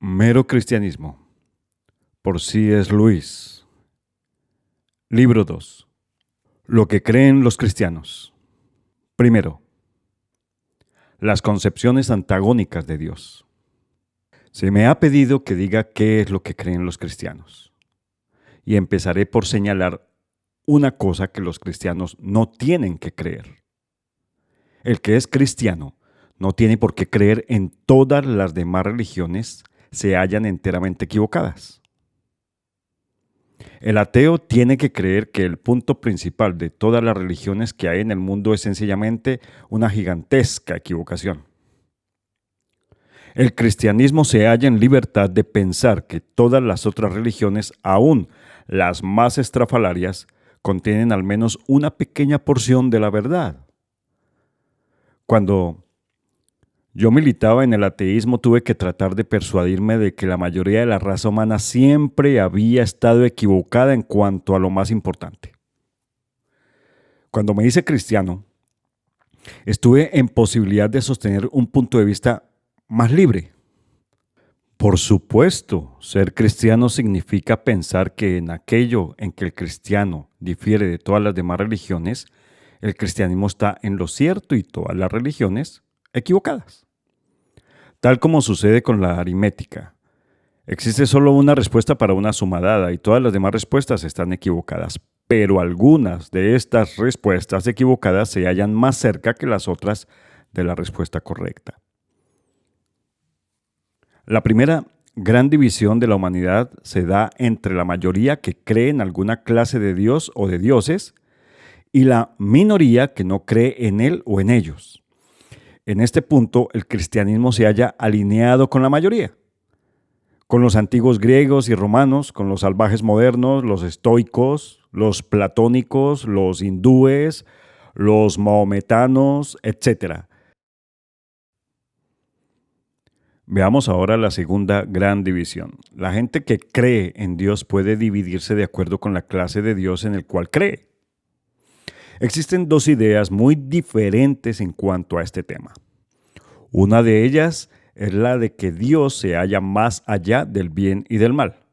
Mero Cristianismo, por C.S. Lewis. Libro 2. Lo que creen los cristianos. Primero, las concepciones antagónicas de Dios. Se me ha pedido que diga qué es lo que creen los cristianos. Y empezaré por señalar una cosa que los cristianos no tienen que creer. El que es cristiano no tiene por qué creer en todas las demás religiones se hallan enteramente equivocadas. El ateo tiene que creer que el punto principal de todas las religiones que hay en el mundo es sencillamente una gigantesca equivocación. El cristianismo se halla en libertad de pensar que todas las otras religiones, aún las más estrafalarias, contienen al menos una pequeña porción de la verdad. Cuando yo militaba en el ateísmo, tuve que tratar de persuadirme de que la mayoría de la raza humana siempre había estado equivocada en cuanto a lo más importante. Cuando me hice cristiano, estuve en posibilidad de sostener un punto de vista más libre. Por supuesto, ser cristiano significa pensar que en aquello en que el cristiano difiere de todas las demás religiones, el cristianismo está en lo cierto y todas las religiones equivocadas. Tal como sucede con la aritmética. Existe solo una respuesta para una suma dada y todas las demás respuestas están equivocadas, pero algunas de estas respuestas equivocadas se hallan más cerca que las otras de la respuesta correcta. La primera gran división de la humanidad se da entre la mayoría que cree en alguna clase de Dios o de dioses y la minoría que no cree en él o en ellos. En este punto, el cristianismo se halla alineado con la mayoría, con los antiguos griegos y romanos, con los salvajes modernos, los estoicos, los platónicos, los hindúes, los mahometanos, etc. Veamos ahora la segunda gran división. La gente que cree en Dios puede dividirse de acuerdo con la clase de Dios en el cual cree. Existen dos ideas muy diferentes en cuanto a este tema. Una de ellas es la de que Dios se halla más allá del bien y del mal.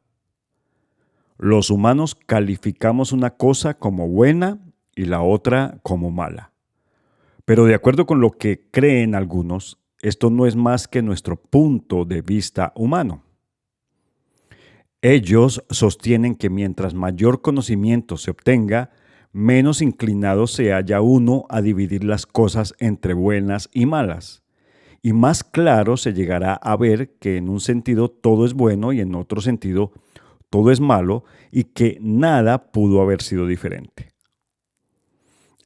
Los humanos calificamos una cosa como buena y la otra como mala. Pero de acuerdo con lo que creen algunos, esto no es más que nuestro punto de vista humano. Ellos sostienen que mientras mayor conocimiento se obtenga, menos inclinado se halla uno a dividir las cosas entre buenas y malas. Y más claro se llegará a ver que en un sentido todo es bueno y en otro sentido todo es malo y que nada pudo haber sido diferente.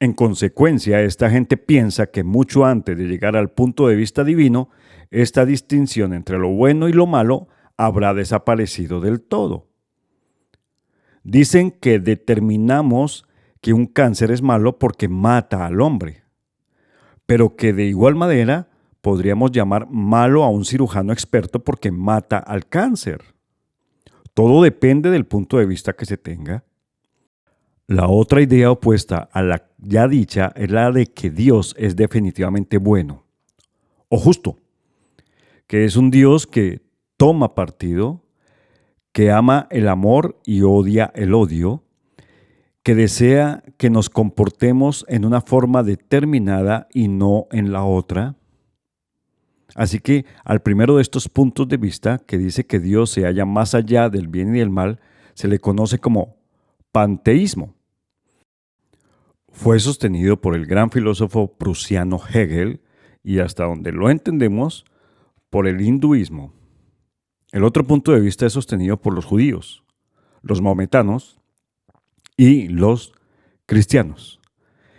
En consecuencia, esta gente piensa que mucho antes de llegar al punto de vista divino, esta distinción entre lo bueno y lo malo habrá desaparecido del todo. Dicen que determinamos que un cáncer es malo porque mata al hombre, pero que de igual manera podríamos llamar malo a un cirujano experto porque mata al cáncer. Todo depende del punto de vista que se tenga. La otra idea opuesta a la ya dicha es la de que Dios es definitivamente bueno o justo, que es un Dios que toma partido, que ama el amor y odia el odio, que desea que nos comportemos en una forma determinada y no en la otra. Así que al primero de estos puntos de vista, que dice que Dios se halla más allá del bien y del mal, se le conoce como panteísmo. Fue sostenido por el gran filósofo prusiano Hegel y, hasta donde lo entendemos, por el hinduismo. El otro punto de vista es sostenido por los judíos, los mahometanos y los cristianos.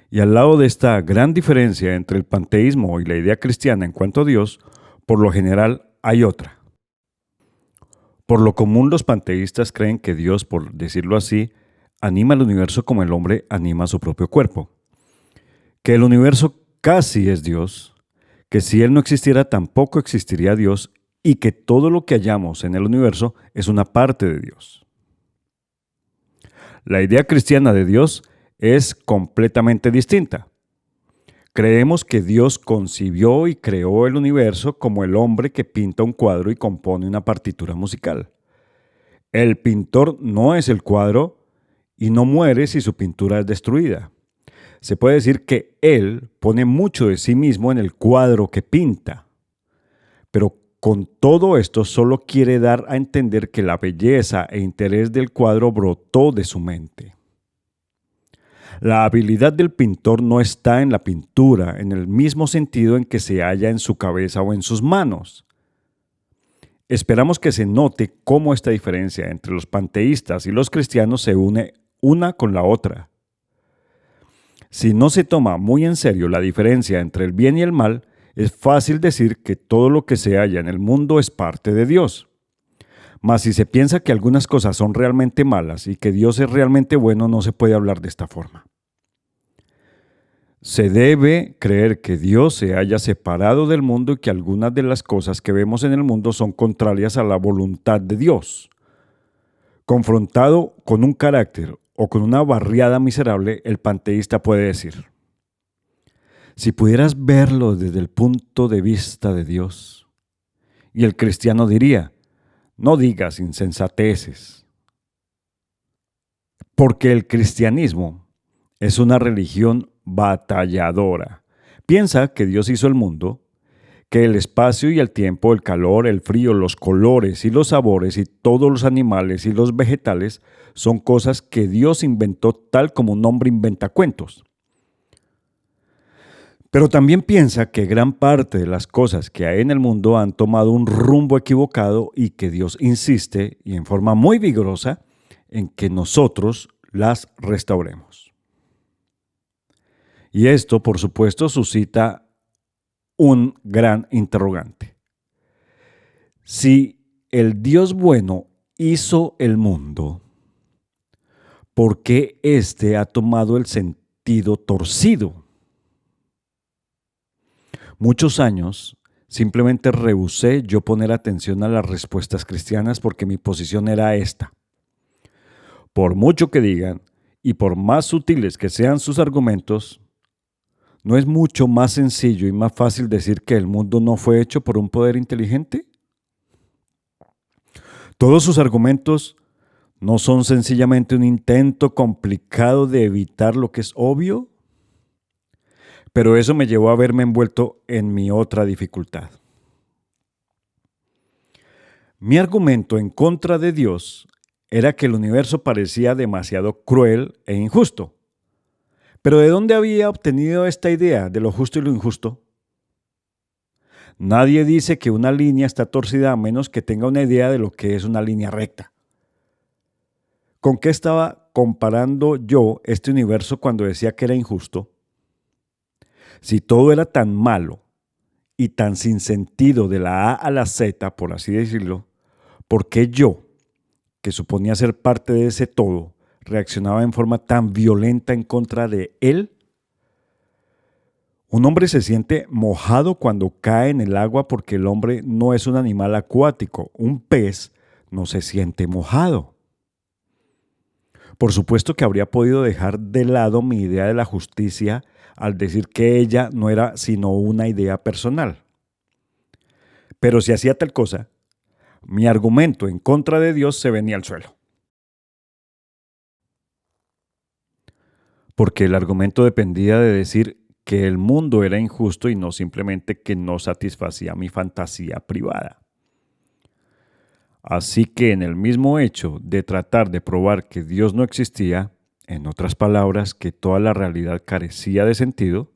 Y al lado de esta gran diferencia entre el panteísmo y la idea cristiana en cuanto a Dios, por lo general hay otra. Por lo común, los panteístas creen que Dios, por decirlo así, anima el universo como el hombre anima su propio cuerpo. Que el universo casi es Dios, que si Él no existiera tampoco existiría Dios y que todo lo que hallamos en el universo es una parte de Dios. La idea cristiana de Dios es completamente distinta. Creemos que Dios concibió y creó el universo como el hombre que pinta un cuadro y compone una partitura musical. El pintor no es el cuadro y no muere si su pintura es destruida. Se puede decir que él pone mucho de sí mismo en el cuadro que pinta, pero con todo esto solo quiere dar a entender que la belleza e interés del cuadro brotó de su mente. La habilidad del pintor no está en la pintura, en el mismo sentido en que se halla en su cabeza o en sus manos. Esperamos que se note cómo esta diferencia entre los panteístas y los cristianos se une una con la otra. Si no se toma muy en serio la diferencia entre el bien y el mal, es fácil decir que todo lo que se halla en el mundo es parte de Dios. Mas si se piensa que algunas cosas son realmente malas y que Dios es realmente bueno, no se puede hablar de esta forma. Se debe creer que Dios se haya separado del mundo y que algunas de las cosas que vemos en el mundo son contrarias a la voluntad de Dios. Confrontado con un carácter o con una barriada miserable, el panteísta puede decir: si pudieras verlo desde el punto de vista de Dios. Y el cristiano diría: no digas insensateces. Porque el cristianismo es una religión batalladora. Piensa que Dios hizo el mundo, que el espacio y el tiempo, el calor, el frío, los colores y los sabores y todos los animales y los vegetales son cosas que Dios inventó tal como un hombre inventa cuentos. Pero también piensa que gran parte de las cosas que hay en el mundo han tomado un rumbo equivocado y que Dios insiste, y en forma muy vigorosa, en que nosotros las restauremos. Y esto, por supuesto, suscita un gran interrogante. Si el Dios bueno hizo el mundo, ¿por qué éste ha tomado el sentido torcido? Muchos años simplemente rehusé yo poner atención a las respuestas cristianas porque mi posición era esta: por mucho que digan y por más sutiles que sean sus argumentos, ¿no es mucho más sencillo y más fácil decir que el mundo no fue hecho por un poder inteligente? Todos sus argumentos no son sencillamente un intento complicado de evitar lo que es obvio, pero eso me llevó a verme envuelto en mi otra dificultad. Mi argumento en contra de Dios era que el universo parecía demasiado cruel e injusto. Pero ¿de dónde había obtenido esta idea de lo justo y lo injusto? Nadie dice que una línea está torcida a menos que tenga una idea de lo que es una línea recta. ¿Con qué estaba comparando yo este universo cuando decía que era injusto? Si todo era tan malo y tan sin sentido de la A a la Z, por así decirlo, ¿por qué yo, que suponía ser parte de ese todo, reaccionaba en forma tan violenta en contra de él? Un hombre se siente mojado cuando cae en el agua porque el hombre no es un animal acuático. Un pez no se siente mojado. Por supuesto que habría podido dejar de lado mi idea de la justicia al decir que ella no era sino una idea personal. Pero si hacía tal cosa, mi argumento en contra de Dios se venía al suelo. Porque el argumento dependía de decir que el mundo era injusto y no simplemente que no satisfacía mi fantasía privada. Así que en el mismo hecho de tratar de probar que Dios no existía, en otras palabras, que toda la realidad carecía de sentido,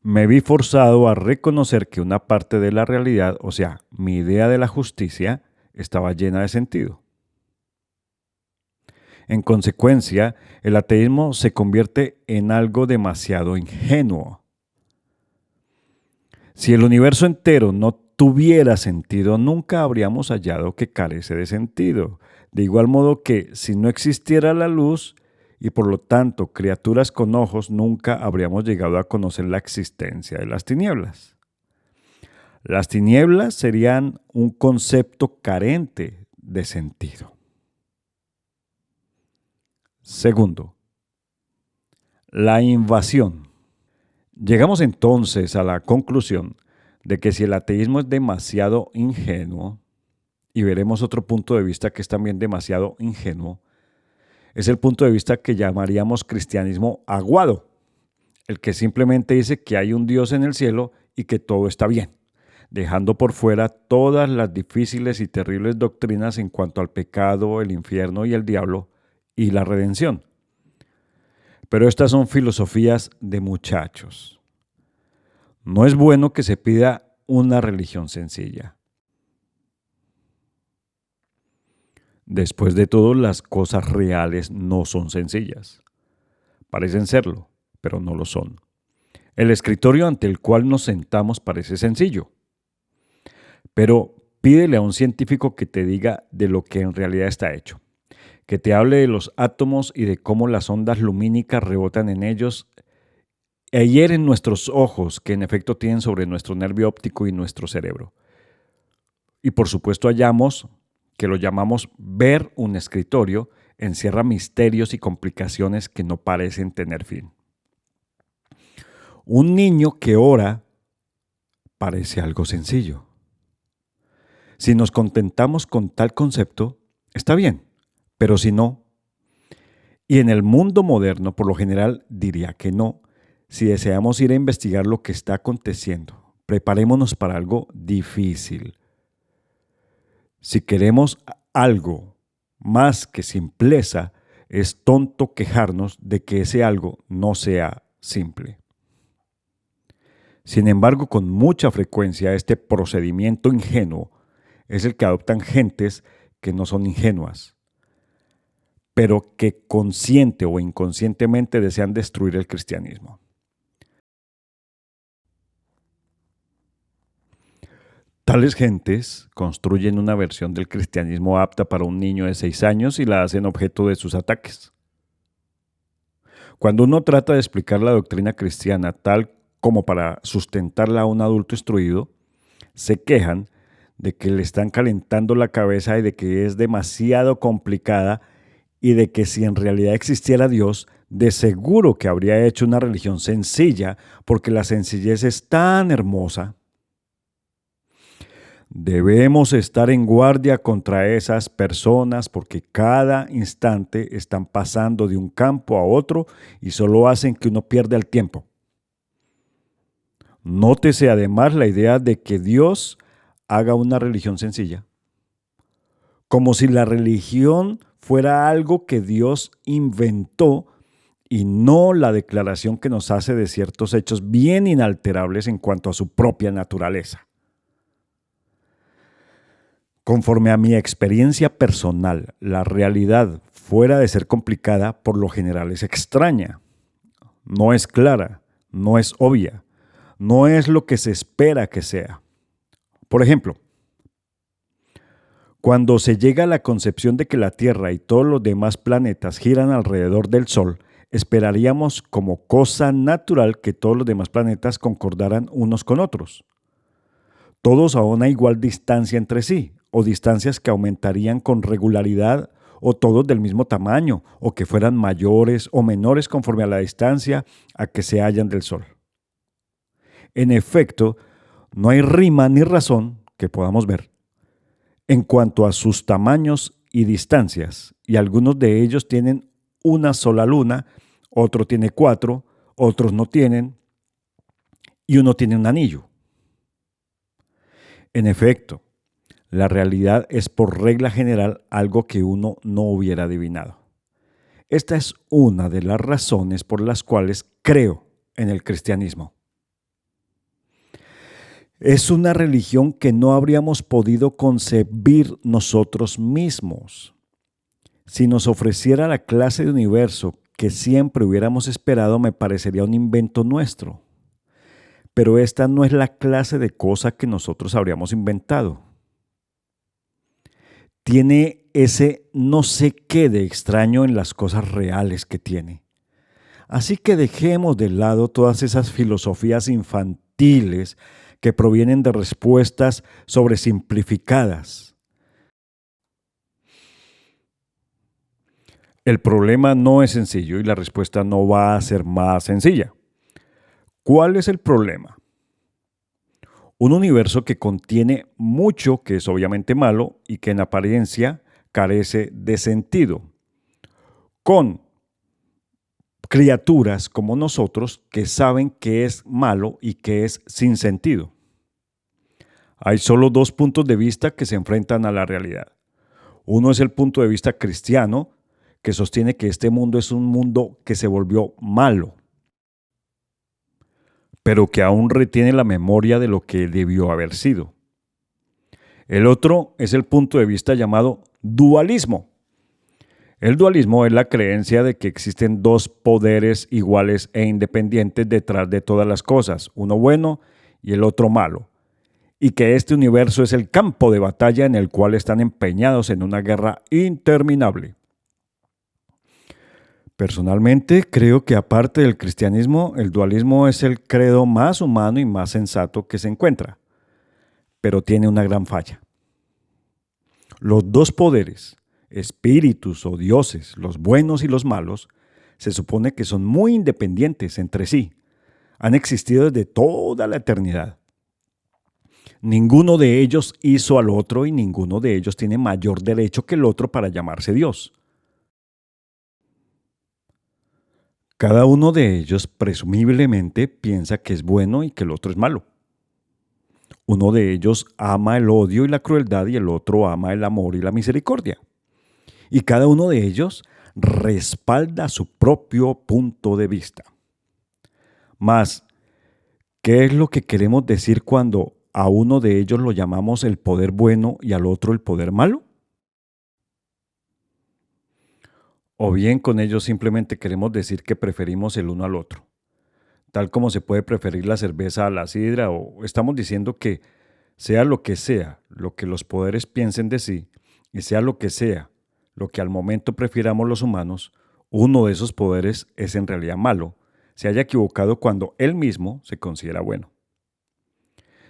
me vi forzado a reconocer que una parte de la realidad, o sea, mi idea de la justicia, estaba llena de sentido. En consecuencia, el ateísmo se convierte en algo demasiado ingenuo. Si el universo entero no tuviera sentido, nunca habríamos hallado que carece de sentido. De igual modo que si no existiera la luz y por lo tanto criaturas con ojos, nunca habríamos llegado a conocer la existencia de las tinieblas. Las tinieblas serían un concepto carente de sentido. Segundo, la invasión. Llegamos entonces a la conclusión de que si el ateísmo es demasiado ingenuo, y veremos otro punto de vista que es también demasiado ingenuo, es el punto de vista que llamaríamos cristianismo aguado, el que simplemente dice que hay un Dios en el cielo y que todo está bien, dejando por fuera todas las difíciles y terribles doctrinas en cuanto al pecado, el infierno y el diablo y la redención. Pero estas son filosofías de muchachos. No es bueno que se pida una religión sencilla. Después de todo, las cosas reales no son sencillas. Parecen serlo, pero no lo son. El escritorio ante el cual nos sentamos parece sencillo, pero pídele a un científico que te diga de lo que en realidad está hecho, que te hable de los átomos y de cómo las ondas lumínicas rebotan en ellos e hieren nuestros ojos, que en efecto tienen sobre nuestro nervio óptico y nuestro cerebro. Y por supuesto hallamos que lo llamamos ver un escritorio, encierra misterios y complicaciones que no parecen tener fin. Un niño que ora parece algo sencillo. Si nos contentamos con tal concepto, está bien, pero si no, y en el mundo moderno por lo general diría que no, si deseamos ir a investigar lo que está aconteciendo, preparémonos para algo difícil. Si queremos algo más que simpleza, es tonto quejarnos de que ese algo no sea simple. Sin embargo, con mucha frecuencia este procedimiento ingenuo es el que adoptan gentes que no son ingenuas, pero que consciente o inconscientemente desean destruir el cristianismo. Tales gentes construyen una versión del cristianismo apta para un niño de 6 años y la hacen objeto de sus ataques. Cuando uno trata de explicar la doctrina cristiana tal como para sustentarla a un adulto instruido, se quejan de que le están calentando la cabeza y de que es demasiado complicada y de que si en realidad existiera Dios, de seguro que habría hecho una religión sencilla porque la sencillez es tan hermosa. Debemos estar en guardia contra esas personas porque cada instante están pasando de un campo a otro y solo hacen que uno pierda el tiempo. Nótese además la idea de que Dios haga una religión sencilla, como si la religión fuera algo que Dios inventó y no la declaración que nos hace de ciertos hechos bien inalterables en cuanto a su propia naturaleza. Conforme a mi experiencia personal, la realidad, fuera de ser complicada, por lo general es extraña. No es clara, no es obvia, no es lo que se espera que sea. Por ejemplo, cuando se llega a la concepción de que la Tierra y todos los demás planetas giran alrededor del Sol, esperaríamos como cosa natural que todos los demás planetas concordaran unos con otros, todos a una igual distancia entre sí, o distancias que aumentarían con regularidad, o todos del mismo tamaño, o que fueran mayores o menores conforme a la distancia a que se hallan del Sol. En efecto, no hay rima ni razón que podamos ver en cuanto a sus tamaños y distancias, y algunos de ellos tienen una sola luna, otro tiene 4, otros no tienen, y uno tiene un anillo. En efecto, la realidad es por regla general algo que uno no hubiera adivinado. Esta es una de las razones por las cuales creo en el cristianismo. Es una religión que no habríamos podido concebir nosotros mismos. Si nos ofreciera la clase de universo que siempre hubiéramos esperado, me parecería un invento nuestro. Pero esta no es la clase de cosa que nosotros habríamos inventado. Tiene ese no sé qué de extraño en las cosas reales que tiene. Así que dejemos de lado todas esas filosofías infantiles que provienen de respuestas sobresimplificadas. El problema no es sencillo y la respuesta no va a ser más sencilla. ¿Cuál es el problema? Un universo que contiene mucho que es obviamente malo y que en apariencia carece de sentido, con criaturas como nosotros que saben que es malo y que es sin sentido. Hay solo dos puntos de vista que se enfrentan a la realidad. Uno es el punto de vista cristiano, que sostiene que este mundo es un mundo que se volvió malo, pero que aún retiene la memoria de lo que debió haber sido. El otro es el punto de vista llamado dualismo. El dualismo es la creencia de que existen dos poderes iguales e independientes detrás de todas las cosas, uno bueno y el otro malo, y que este universo es el campo de batalla en el cual están empeñados en una guerra interminable. Personalmente, creo que aparte del cristianismo, el dualismo es el credo más humano y más sensato que se encuentra, pero tiene una gran falla. Los dos poderes, espíritus o dioses, los buenos y los malos, se supone que son muy independientes entre sí. Han existido desde toda la eternidad. Ninguno de ellos hizo al otro y ninguno de ellos tiene mayor derecho que el otro para llamarse Dios. Cada uno de ellos presumiblemente piensa que es bueno y que el otro es malo. Uno de ellos ama el odio y la crueldad y el otro ama el amor y la misericordia. Y cada uno de ellos respalda su propio punto de vista. Mas, ¿qué es lo que queremos decir cuando a uno de ellos lo llamamos el poder bueno y al otro el poder malo? O bien con ellos simplemente queremos decir que preferimos el uno al otro, tal como se puede preferir la cerveza a la sidra, o estamos diciendo que sea lo que los poderes piensen de sí, y sea, lo que al momento prefiramos los humanos, uno de esos poderes es en realidad malo, se haya equivocado cuando él mismo se considera bueno.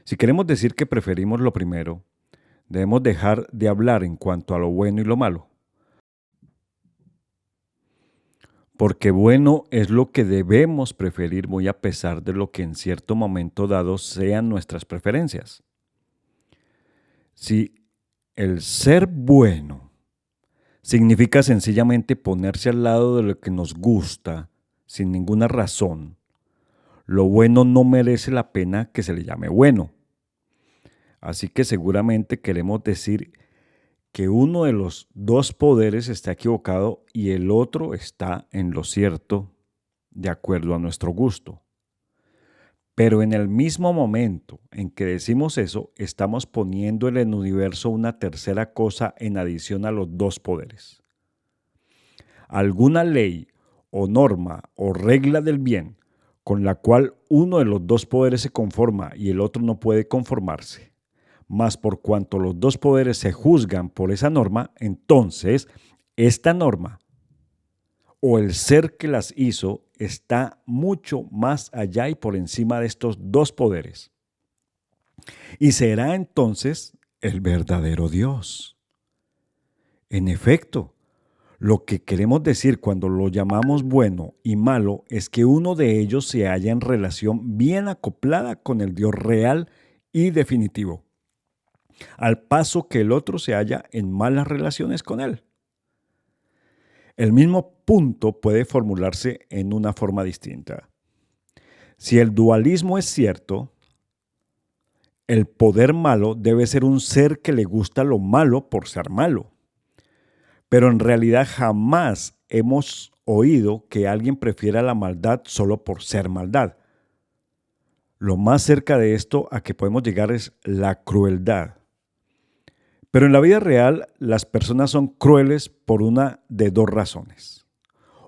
Si queremos decir que preferimos lo primero, debemos dejar de hablar en cuanto a lo bueno y lo malo, porque bueno es lo que debemos preferir muy a pesar de lo que en cierto momento dado sean nuestras preferencias. Si el ser bueno significa sencillamente ponerse al lado de lo que nos gusta sin ninguna razón, lo bueno no merece la pena que se le llame bueno. Así que seguramente queremos decir que uno de los dos poderes está equivocado y el otro está en lo cierto, de acuerdo a nuestro gusto. Pero en el mismo momento en que decimos eso, estamos poniendo en el universo una tercera cosa en adición a los dos poderes. Alguna ley o norma o regla del bien con la cual uno de los dos poderes se conforma y el otro no puede conformarse. Mas por cuanto los dos poderes se juzgan por esa norma, entonces esta norma o el ser que las hizo está mucho más allá y por encima de estos dos poderes. Y será entonces el verdadero Dios. En efecto, lo que queremos decir cuando lo llamamos bueno y malo es que uno de ellos se halla en relación bien acoplada con el Dios real y definitivo, al paso que el otro se halla en malas relaciones con él. El mismo punto puede formularse en una forma distinta. Si el dualismo es cierto, el poder malo debe ser un ser que le gusta lo malo por ser malo. Pero en realidad jamás hemos oído que alguien prefiera la maldad solo por ser maldad. Lo más cerca de esto a que podemos llegar es la crueldad. Pero en la vida real, las personas son crueles por una de dos razones.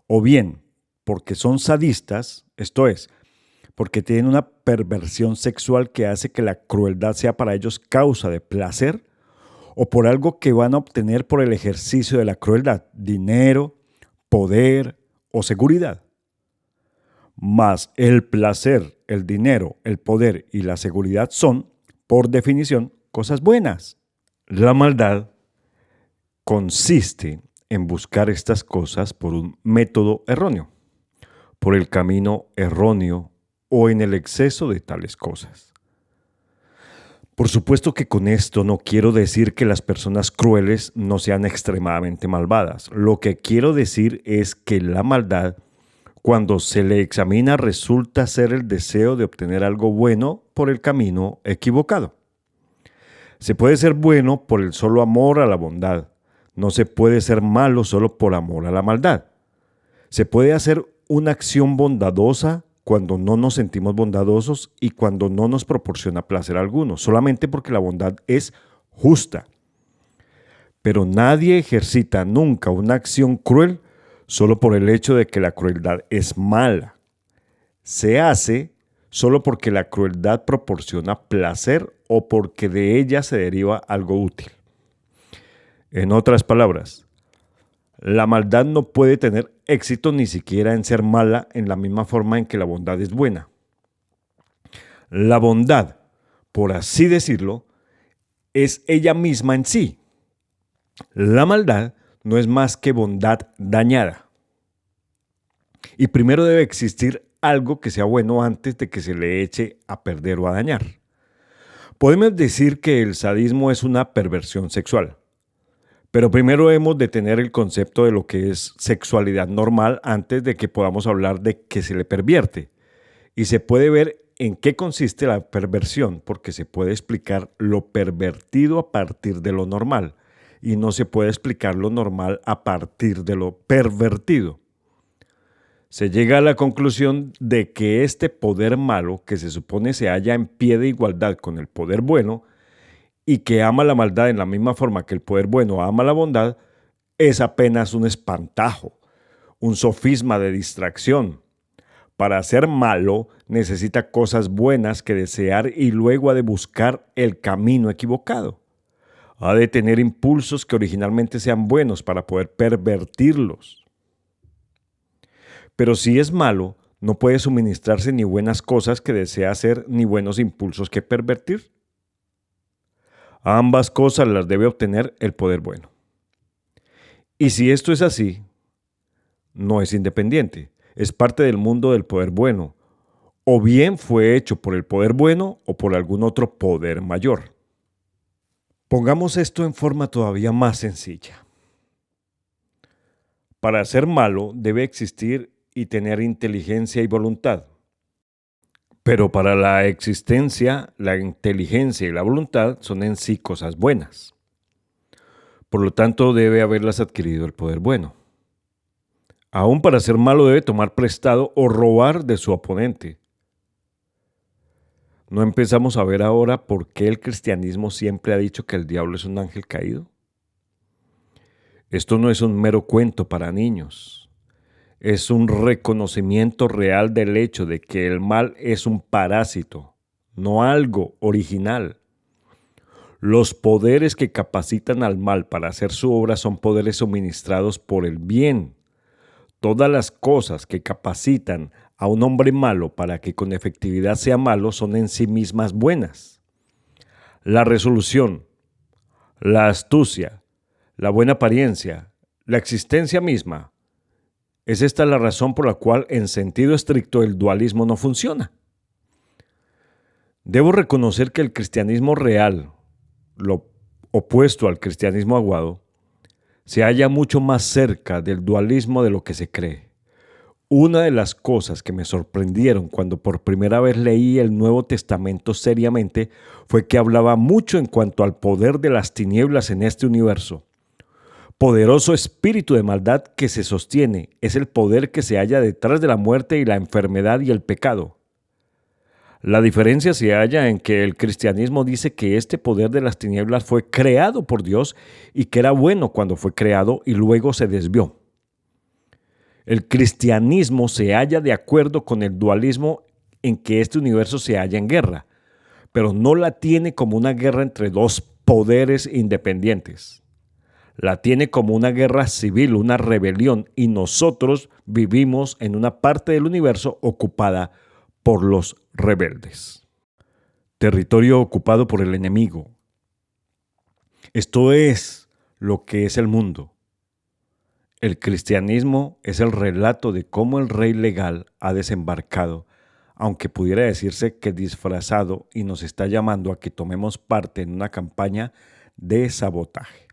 O bien porque son sadistas, esto es, porque tienen una perversión sexual que hace que la crueldad sea para ellos causa de placer, o por algo que van a obtener por el ejercicio de la crueldad, dinero, poder o seguridad. Mas el placer, el dinero, el poder y la seguridad son, por definición, cosas buenas. La maldad consiste en buscar estas cosas por un método erróneo, por el camino erróneo o en el exceso de tales cosas. Por supuesto que con esto no quiero decir que las personas crueles no sean extremadamente malvadas. Lo que quiero decir es que la maldad, cuando se le examina, resulta ser el deseo de obtener algo bueno por el camino equivocado. Se puede ser bueno por el solo amor a la bondad. No se puede ser malo solo por amor a la maldad. Se puede hacer una acción bondadosa cuando no nos sentimos bondadosos y cuando no nos proporciona placer alguno, solamente porque la bondad es justa. Pero nadie ejercita nunca una acción cruel solo por el hecho de que la crueldad es mala. Se hace solo porque la crueldad proporciona placer o porque de ella se deriva algo útil. En otras palabras, la maldad no puede tener éxito ni siquiera en ser mala en la misma forma en que la bondad es buena. La bondad, por así decirlo, es ella misma en sí. La maldad no es más que bondad dañada. Y primero debe existir algo que sea bueno antes de que se le eche a perder o a dañar. Podemos decir que el sadismo es una perversión sexual. Pero primero hemos de tener el concepto de lo que es sexualidad normal antes de que podamos hablar de que se le pervierte. Y se puede ver en qué consiste la perversión, porque se puede explicar lo pervertido a partir de lo normal, y no se puede explicar lo normal a partir de lo pervertido. Se llega a la conclusión de que este poder malo, que se supone se halla en pie de igualdad con el poder bueno, y que ama la maldad en la misma forma que el poder bueno ama la bondad, es apenas un espantajo, un sofisma de distracción. Para ser malo necesita cosas buenas que desear y luego ha de buscar el camino equivocado. Ha de tener impulsos que originalmente sean buenos para poder pervertirlos. Pero si es malo, no puede suministrarse ni buenas cosas que desea hacer ni buenos impulsos que pervertir. Ambas cosas las debe obtener el poder bueno. Y si esto es así, no es independiente, es parte del mundo del poder bueno, o bien fue hecho por el poder bueno o por algún otro poder mayor. Pongamos esto en forma todavía más sencilla. Para ser malo debe existir y tener inteligencia y voluntad. Pero para la existencia, la inteligencia y la voluntad son en sí cosas buenas. Por lo tanto, debe haberlas adquirido el poder bueno. Aún para ser malo debe tomar prestado o robar de su oponente. ¿No empezamos a ver ahora por qué el cristianismo siempre ha dicho que el diablo es un ángel caído? Esto no es un mero cuento para niños. Es un reconocimiento real del hecho de que el mal es un parásito, no algo original. Los poderes que capacitan al mal para hacer su obra son poderes suministrados por el bien. Todas las cosas que capacitan a un hombre malo para que con efectividad sea malo son en sí mismas buenas. La resolución, la astucia, la buena apariencia, la existencia misma. Es esta la razón por la cual en sentido estricto el dualismo no funciona. Debo reconocer que el cristianismo real, lo opuesto al cristianismo aguado, se halla mucho más cerca del dualismo de lo que se cree. Una de las cosas que me sorprendieron cuando por primera vez leí el Nuevo Testamento seriamente fue que hablaba mucho en cuanto al poder de las tinieblas en este universo. Poderoso espíritu de maldad que se sostiene es el poder que se halla detrás de la muerte y la enfermedad y el pecado. La diferencia se halla en que el cristianismo dice que este poder de las tinieblas fue creado por Dios y que era bueno cuando fue creado y luego se desvió. El cristianismo se halla de acuerdo con el dualismo en que este universo se halla en guerra, pero no la tiene como una guerra entre dos poderes independientes. La tiene como una guerra civil, una rebelión, y nosotros vivimos en una parte del universo ocupada por los rebeldes. Territorio ocupado por el enemigo. Esto es lo que es el mundo. El cristianismo es el relato de cómo el rey legal ha desembarcado aunque pudiera decirse que disfrazado, y nos está llamando a que tomemos parte en una campaña de sabotaje.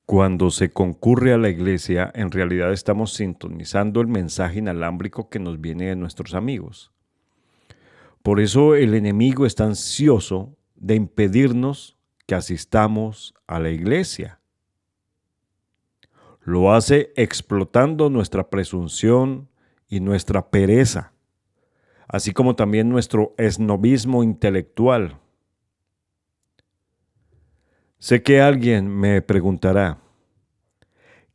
Cuando se concurre a la iglesia, en realidad estamos sintonizando el mensaje inalámbrico que nos viene de nuestros amigos. Por eso el enemigo está ansioso de impedirnos que asistamos a la iglesia. Lo hace explotando nuestra presunción y nuestra pereza, así como también nuestro esnobismo intelectual. Sé que alguien me preguntará,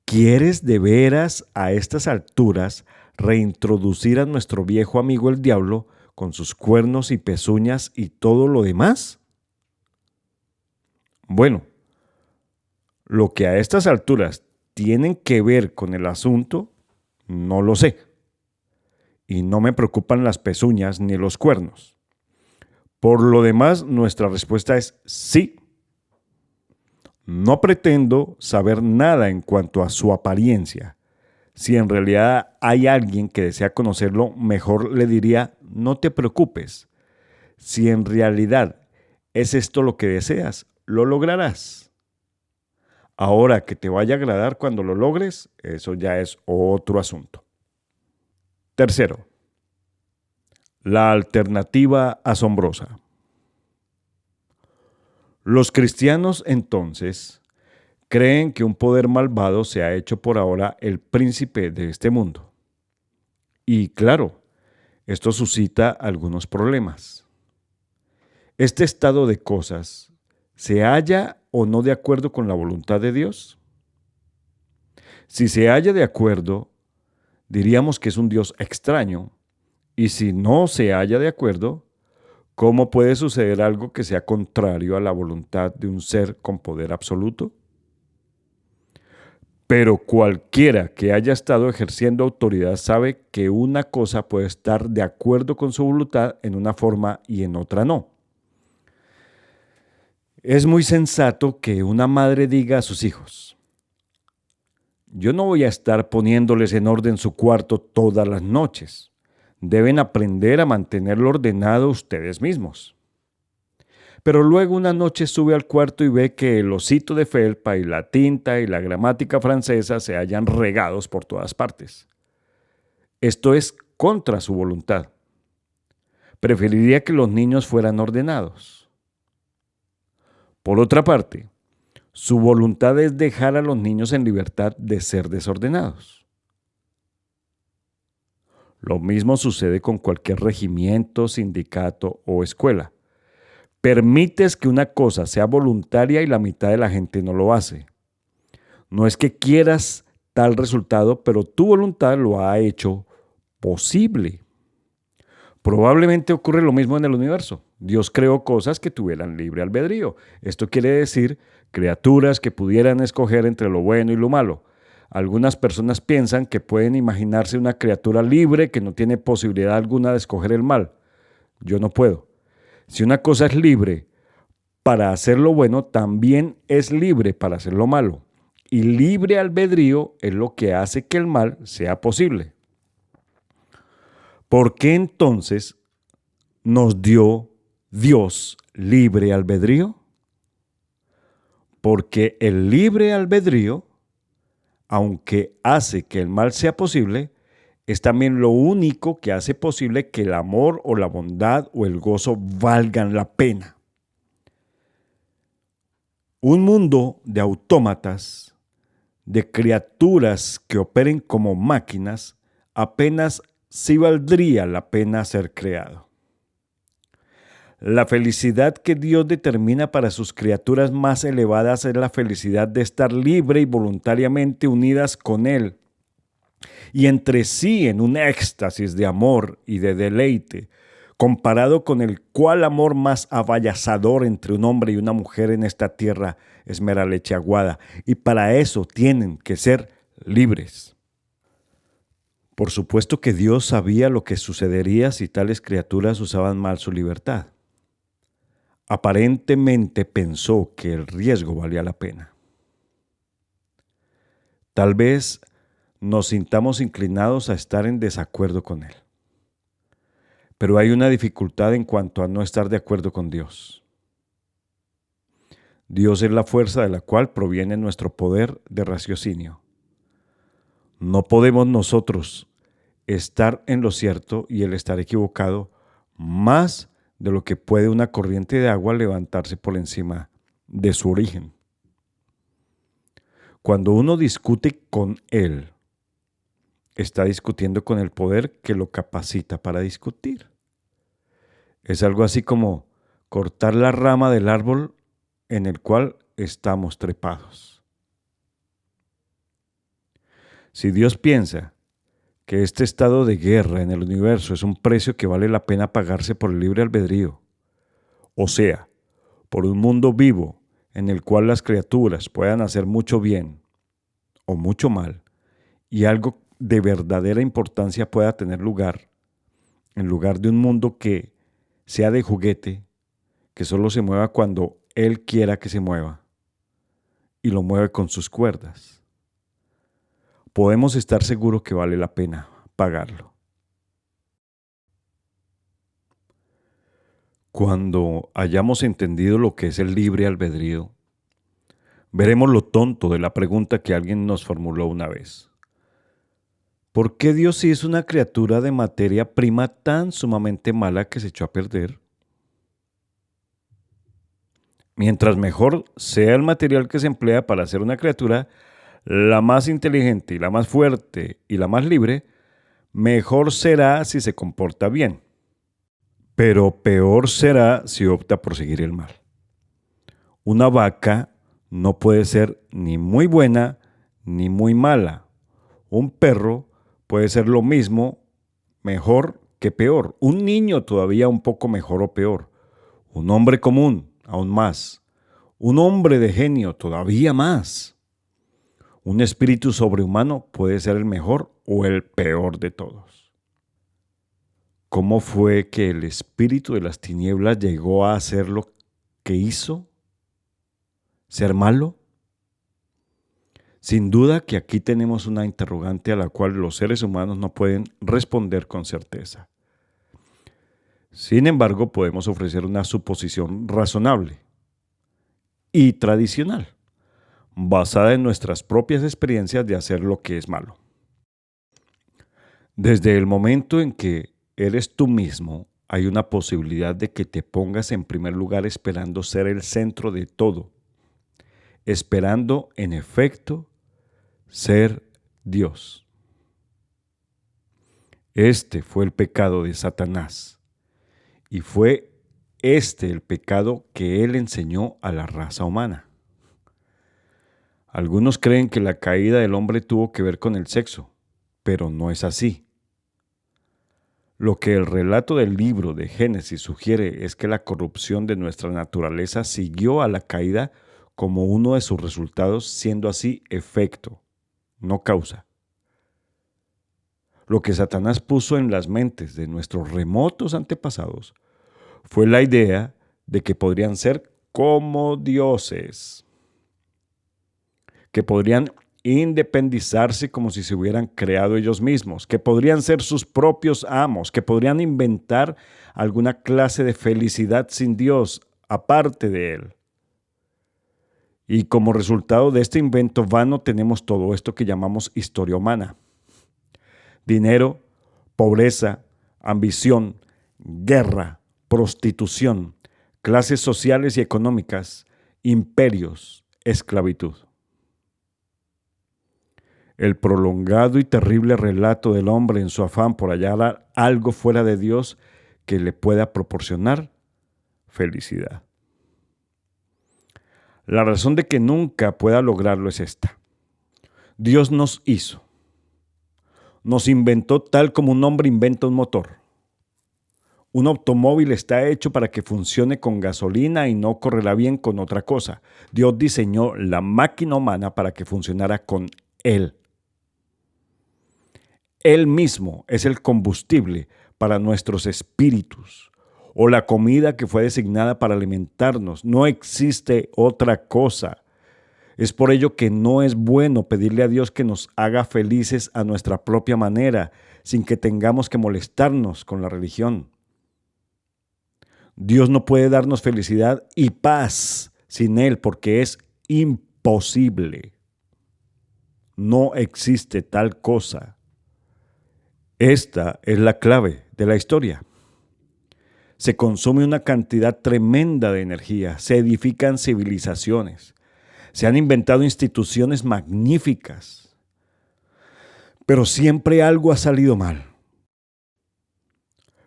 ¿quieres de veras a estas alturas reintroducir a nuestro viejo amigo el diablo con sus cuernos y pezuñas y todo lo demás? Bueno, lo que a estas alturas tienen que ver con el asunto, no lo sé. Y no me preocupan las pezuñas ni los cuernos. Por lo demás, nuestra respuesta es sí. No pretendo saber nada en cuanto a su apariencia. Si en realidad hay alguien que desea conocerlo, mejor le diría, no te preocupes. Si en realidad es esto lo que deseas, lo lograrás. Ahora que te vaya a agradar cuando lo logres, eso ya es otro asunto. Tercero, la alternativa asombrosa. Los cristianos, entonces, creen que un poder malvado se ha hecho por ahora el príncipe de este mundo. Y claro, esto suscita algunos problemas. ¿Este estado de cosas se halla o no de acuerdo con la voluntad de Dios? Si se halla de acuerdo, diríamos que es un Dios extraño. Y si no se halla de acuerdo, ¿cómo puede suceder algo que sea contrario a la voluntad de un ser con poder absoluto? Pero cualquiera que haya estado ejerciendo autoridad sabe que una cosa puede estar de acuerdo con su voluntad en una forma y en otra no. Es muy sensato que una madre diga a sus hijos, yo no voy a estar poniéndoles en orden su cuarto todas las noches. Deben aprender a mantenerlo ordenado ustedes mismos. Pero luego una noche sube al cuarto y ve que el osito de felpa y la tinta y la gramática francesa se hallan regados por todas partes. Esto es contra su voluntad. Preferiría que los niños fueran ordenados. Por otra parte, su voluntad es dejar a los niños en libertad de ser desordenados. Lo mismo sucede con cualquier regimiento, sindicato o escuela. Permites que una cosa sea voluntaria y la mitad de la gente no lo hace. No es que quieras tal resultado, pero tu voluntad lo ha hecho posible. Probablemente ocurre lo mismo en el universo. Dios creó cosas que tuvieran libre albedrío. Esto quiere decir criaturas que pudieran escoger entre lo bueno y lo malo. Algunas personas piensan que pueden imaginarse una criatura libre que no tiene posibilidad alguna de escoger el mal. Yo no puedo. Si una cosa es libre para hacer lo bueno, también es libre para hacer lo malo. Y libre albedrío es lo que hace que el mal sea posible. ¿Por qué entonces nos dio Dios libre albedrío? Porque el libre albedrío, aunque hace que el mal sea posible, es también lo único que hace posible que el amor o la bondad o el gozo valgan la pena. Un mundo de autómatas, de criaturas que operen como máquinas, apenas sí valdría la pena ser creado. La felicidad que Dios determina para sus criaturas más elevadas es la felicidad de estar libre y voluntariamente unidas con Él y entre sí en un éxtasis de amor y de deleite, comparado con el cual amor más abayazador entre un hombre y una mujer en esta tierra es mera leche aguada, y para eso tienen que ser libres. Por supuesto que Dios sabía lo que sucedería si tales criaturas usaban mal su libertad. Aparentemente pensó que el riesgo valía la pena. Tal vez nos sintamos inclinados a estar en desacuerdo con Él. Pero hay una dificultad en cuanto a no estar de acuerdo con Dios. Dios es la fuerza de la cual proviene nuestro poder de raciocinio. No podemos nosotros estar en lo cierto y Él estar equivocado más de lo que puede una corriente de agua levantarse por encima de su origen. Cuando uno discute con Él, está discutiendo con el poder que lo capacita para discutir. Es algo así como cortar la rama del árbol en el cual estamos trepados. Si Dios piensa que este estado de guerra en el universo es un precio que vale la pena pagarse por el libre albedrío, o sea, por un mundo vivo en el cual las criaturas puedan hacer mucho bien o mucho mal, y algo de verdadera importancia pueda tener lugar, en lugar de un mundo que sea de juguete, que solo se mueva cuando Él quiera que se mueva, y lo mueve con sus cuerdas. Podemos estar seguros que vale la pena pagarlo. Cuando hayamos entendido lo que es el libre albedrío, veremos lo tonto de la pregunta que alguien nos formuló una vez. ¿Por qué Dios hizo una criatura de materia prima tan sumamente mala que se echó a perder? Mientras mejor sea el material que se emplea para hacer una criatura, la más inteligente y la más fuerte y la más libre, mejor será si se comporta bien. Pero peor será si opta por seguir el mal. Una vaca no puede ser ni muy buena ni muy mala. Un perro puede ser lo mismo, mejor que peor. Un niño todavía un poco mejor o peor. Un hombre común, aún más. Un hombre de genio, todavía más. Un espíritu sobrehumano puede ser el mejor o el peor de todos. ¿Cómo fue que el espíritu de las tinieblas llegó a hacer lo que hizo? ¿Ser malo? Sin duda que aquí tenemos una interrogante a la cual los seres humanos no pueden responder con certeza. Sin embargo, podemos ofrecer una suposición razonable y tradicional, basada en nuestras propias experiencias de hacer lo que es malo. Desde el momento en que eres tú mismo, hay una posibilidad de que te pongas en primer lugar esperando ser el centro de todo, esperando, en efecto, ser Dios. Este fue el pecado de Satanás, y fue este el pecado que él enseñó a la raza humana. Algunos creen que la caída del hombre tuvo que ver con el sexo, pero no es así. Lo que el relato del libro de Génesis sugiere es que la corrupción de nuestra naturaleza siguió a la caída como uno de sus resultados, siendo así efecto, no causa. Lo que Satanás puso en las mentes de nuestros remotos antepasados fue la idea de que podrían ser como dioses, que podrían independizarse como si se hubieran creado ellos mismos, que podrían ser sus propios amos, que podrían inventar alguna clase de felicidad sin Dios, aparte de Él. Y como resultado de este invento vano tenemos todo esto que llamamos historia humana. Dinero, pobreza, ambición, guerra, prostitución, clases sociales y económicas, imperios, esclavitud. El prolongado y terrible relato del hombre en su afán por hallar algo fuera de Dios que le pueda proporcionar felicidad. La razón de que nunca pueda lograrlo es esta. Dios nos hizo. Nos inventó tal como un hombre inventa un motor. Un automóvil está hecho para que funcione con gasolina y no correrá bien con otra cosa. Dios diseñó la máquina humana para que funcionara con Él. Él mismo es el combustible para nuestros espíritus o la comida que fue designada para alimentarnos. No existe otra cosa. Es por ello que no es bueno pedirle a Dios que nos haga felices a nuestra propia manera, sin que tengamos que molestarnos con la religión. Dios no puede darnos felicidad y paz sin Él, porque es imposible. No existe tal cosa. Esta es la clave de la historia. Se consume una cantidad tremenda de energía, se edifican civilizaciones, se han inventado instituciones magníficas, pero siempre algo ha salido mal.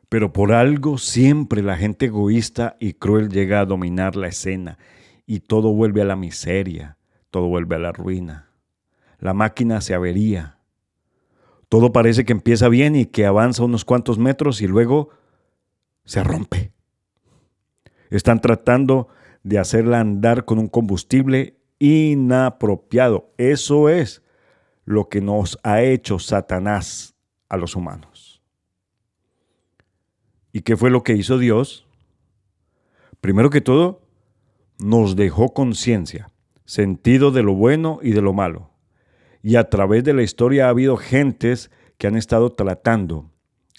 Pero por algo siempre la gente egoísta y cruel llega a dominar la escena y todo vuelve a la miseria, todo vuelve a la ruina. La máquina se avería. Todo parece que empieza bien y que avanza unos cuantos metros y luego se rompe. Están tratando de hacerla andar con un combustible inapropiado. Eso es lo que nos ha hecho Satanás a los humanos. ¿Y qué fue lo que hizo Dios? Primero que todo, nos dejó conciencia, sentido de lo bueno y de lo malo. Y a través de la historia ha habido gentes que han estado tratando,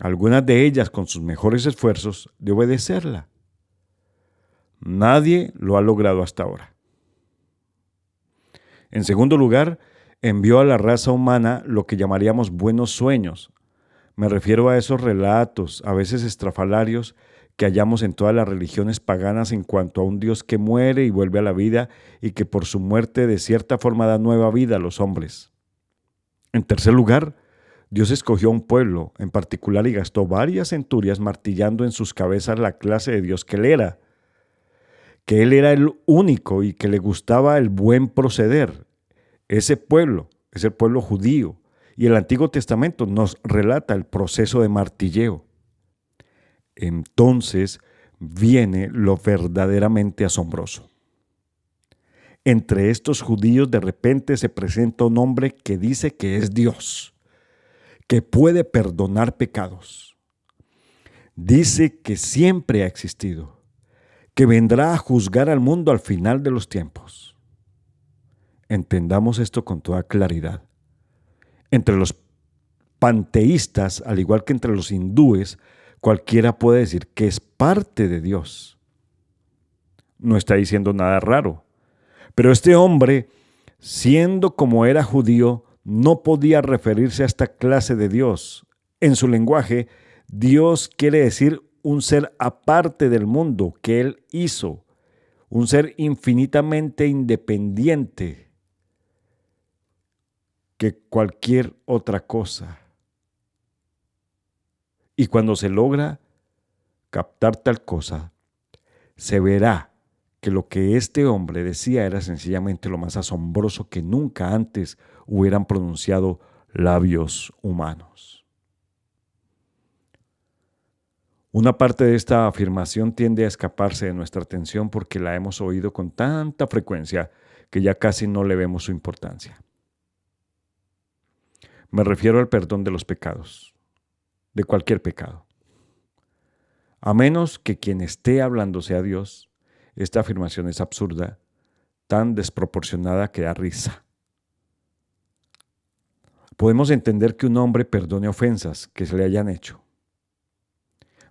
algunas de ellas con sus mejores esfuerzos, de obedecerla. Nadie lo ha logrado hasta ahora. En segundo lugar, envió a la raza humana lo que llamaríamos buenos sueños. Me refiero a esos relatos, a veces estrafalarios, que hallamos en todas las religiones paganas en cuanto a un Dios que muere y vuelve a la vida y que por su muerte de cierta forma da nueva vida a los hombres. En tercer lugar, Dios escogió a un pueblo en particular y gastó varias centurias martillando en sus cabezas la clase de Dios que Él era. Que Él era el único y que le gustaba el buen proceder. Ese pueblo es el pueblo judío y el Antiguo Testamento nos relata el proceso de martilleo. Entonces viene lo verdaderamente asombroso. Entre estos judíos de repente se presenta un hombre que dice que es Dios, que puede perdonar pecados. Dice que siempre ha existido, que vendrá a juzgar al mundo al final de los tiempos. Entendamos esto con toda claridad. Entre los panteístas, al igual que entre los hindúes, cualquiera puede decir que es parte de Dios. No está diciendo nada raro. Pero este hombre, siendo como era judío, no podía referirse a esta clase de Dios. En su lenguaje, Dios quiere decir un ser aparte del mundo que Él hizo, un ser infinitamente independiente que cualquier otra cosa. Y cuando se logra captar tal cosa, se verá que lo que este hombre decía era sencillamente lo más asombroso que nunca antes hubieran pronunciado labios humanos. Una parte de esta afirmación tiende a escaparse de nuestra atención porque la hemos oído con tanta frecuencia que ya casi no le vemos su importancia. Me refiero al perdón de los pecados, de cualquier pecado. A menos que quien esté hablando sea Dios, esta afirmación es absurda, tan desproporcionada que da risa. Podemos entender que un hombre perdone ofensas que se le hayan hecho.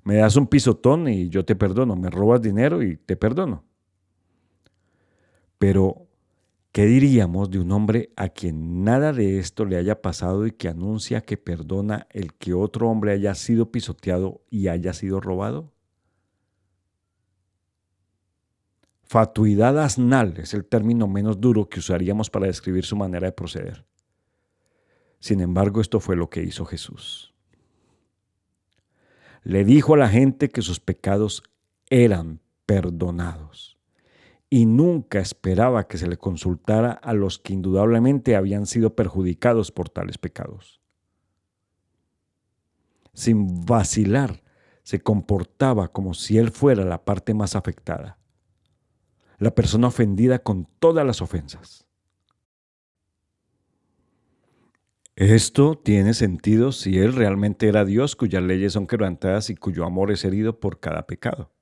Me das un pisotón y yo te perdono, me robas dinero y te perdono. Pero, ¿qué diríamos de un hombre a quien nada de esto le haya pasado y que anuncia que perdona el que otro hombre haya sido pisoteado y haya sido robado? Fatuidad asnal es el término menos duro que usaríamos para describir su manera de proceder. Sin embargo, esto fue lo que hizo Jesús. Le dijo a la gente que sus pecados eran perdonados y nunca esperaba que se le consultara a los que indudablemente habían sido perjudicados por tales pecados. Sin vacilar, se comportaba como si él fuera la parte más afectada, la persona ofendida con todas las ofensas. Esto tiene sentido si Él realmente era Dios cuyas leyes son quebrantadas y cuyo amor es herido por cada pecado.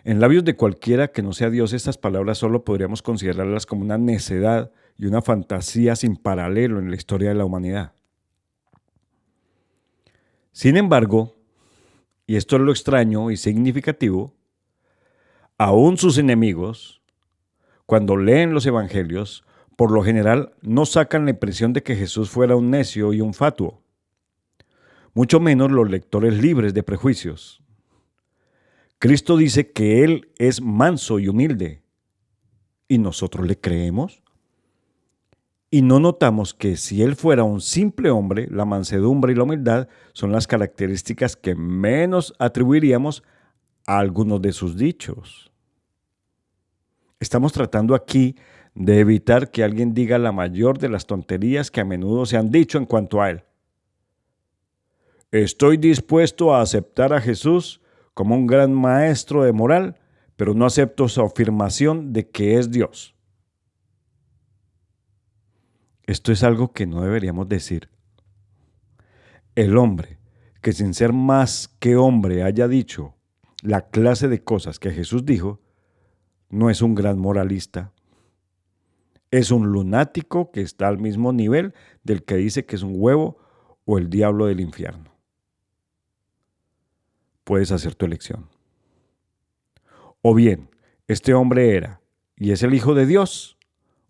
En labios de cualquiera que no sea Dios, estas palabras solo podríamos considerarlas como una necedad y una fantasía sin paralelo en la historia de la humanidad. Sin embargo, y esto es lo extraño y significativo, aún sus enemigos, cuando leen los evangelios, por lo general no sacan la impresión de que Jesús fuera un necio y un fatuo, mucho menos los lectores libres de prejuicios. Cristo dice que Él es manso y humilde, ¿y nosotros le creemos? Y no notamos que si Él fuera un simple hombre, la mansedumbre y la humildad son las características que menos atribuiríamos a algunos de sus dichos. Estamos tratando aquí de evitar que alguien diga la mayor de las tonterías que a menudo se han dicho en cuanto a Él. Estoy dispuesto a aceptar a Jesús como un gran maestro de moral, pero no acepto su afirmación de que es Dios. Esto es algo que no deberíamos decir. El hombre que sin ser más que hombre haya dicho la clase de cosas que Jesús dijo, no es un gran moralista. Es un lunático que está al mismo nivel del que dice que es un huevo o el diablo del infierno. Puedes hacer tu elección. O bien, este hombre era y es el Hijo de Dios,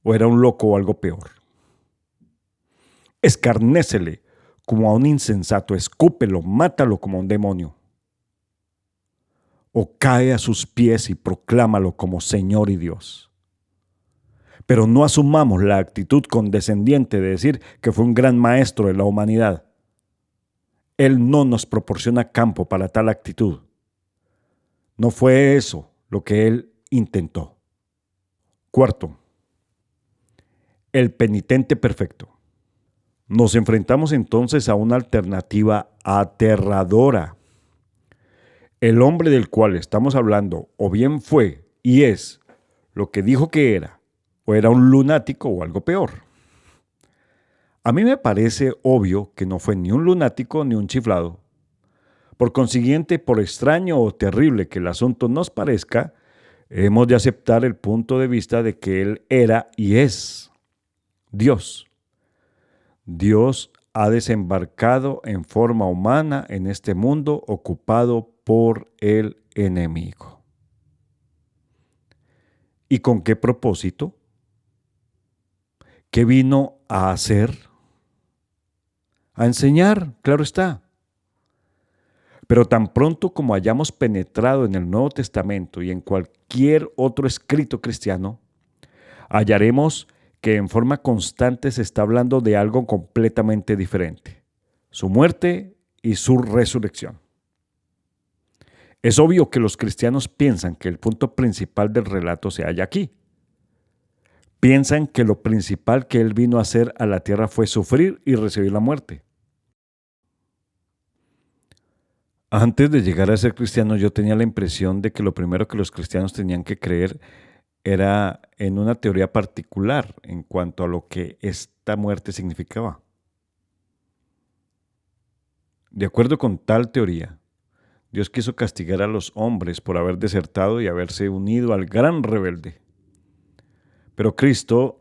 o era un loco o algo peor. Escarnécele como a un insensato, escúpelo, mátalo como a un demonio. O cae a sus pies y proclámalo como Señor y Dios. Pero no asumamos la actitud condescendiente de decir que fue un gran maestro de la humanidad. Él no nos proporciona campo para tal actitud. No fue eso lo que él intentó. Cuarto, el penitente perfecto. Nos enfrentamos entonces a una alternativa aterradora. El hombre del cual estamos hablando o bien fue y es lo que dijo que era, o era un lunático o algo peor. A mí me parece obvio que no fue ni un lunático ni un chiflado. Por consiguiente, por extraño o terrible que el asunto nos parezca, hemos de aceptar el punto de vista de que Él era y es Dios. Dios ha desembarcado en forma humana en este mundo ocupado por el enemigo. ¿Y con qué propósito? ¿Qué vino a hacer? A enseñar, claro está. Pero tan pronto como hayamos penetrado en el Nuevo Testamento y en cualquier otro escrito cristiano, hallaremos que en forma constante se está hablando de algo completamente diferente: su muerte y su resurrección. Es obvio que los cristianos piensan que el punto principal del relato se halla aquí. Piensan que lo principal que Él vino a hacer a la tierra fue sufrir y recibir la muerte. Antes de llegar a ser cristiano, yo tenía la impresión de que lo primero que los cristianos tenían que creer era en una teoría particular en cuanto a lo que esta muerte significaba. De acuerdo con tal teoría, Dios quiso castigar a los hombres por haber desertado y haberse unido al gran rebelde. Pero Cristo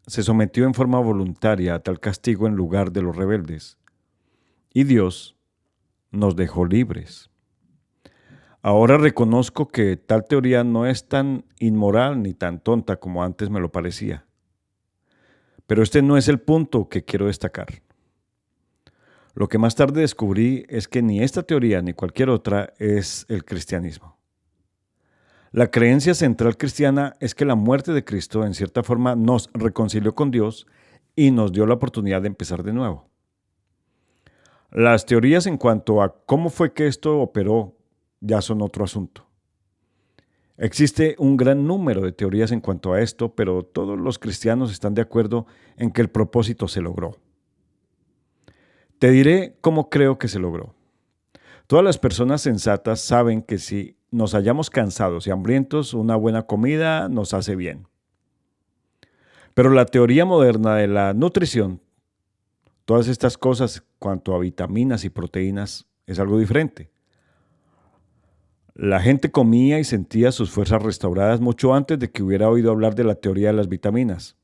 se sometió en forma voluntaria a tal castigo en lugar de los rebeldes. Y Dios nos dejó libres. Ahora reconozco que tal teoría no es tan inmoral ni tan tonta como antes me lo parecía. Pero este no es el punto que quiero destacar. Lo que más tarde descubrí es que ni esta teoría ni cualquier otra es el cristianismo. La creencia central cristiana es que la muerte de Cristo en cierta forma nos reconcilió con Dios y nos dio la oportunidad de empezar de nuevo. Las teorías en cuanto a cómo fue que esto operó ya son otro asunto. Existe un gran número de teorías en cuanto a esto, pero todos los cristianos están de acuerdo en que el propósito se logró. Te diré cómo creo que se logró. Todas las personas sensatas saben que si nos hallamos cansados y hambrientos, una buena comida nos hace bien. Pero la teoría moderna de la nutrición, todas estas cosas cuanto a vitaminas y proteínas, es algo diferente. La gente comía y sentía sus fuerzas restauradas mucho antes de que hubiera oído hablar de la teoría de las vitaminas.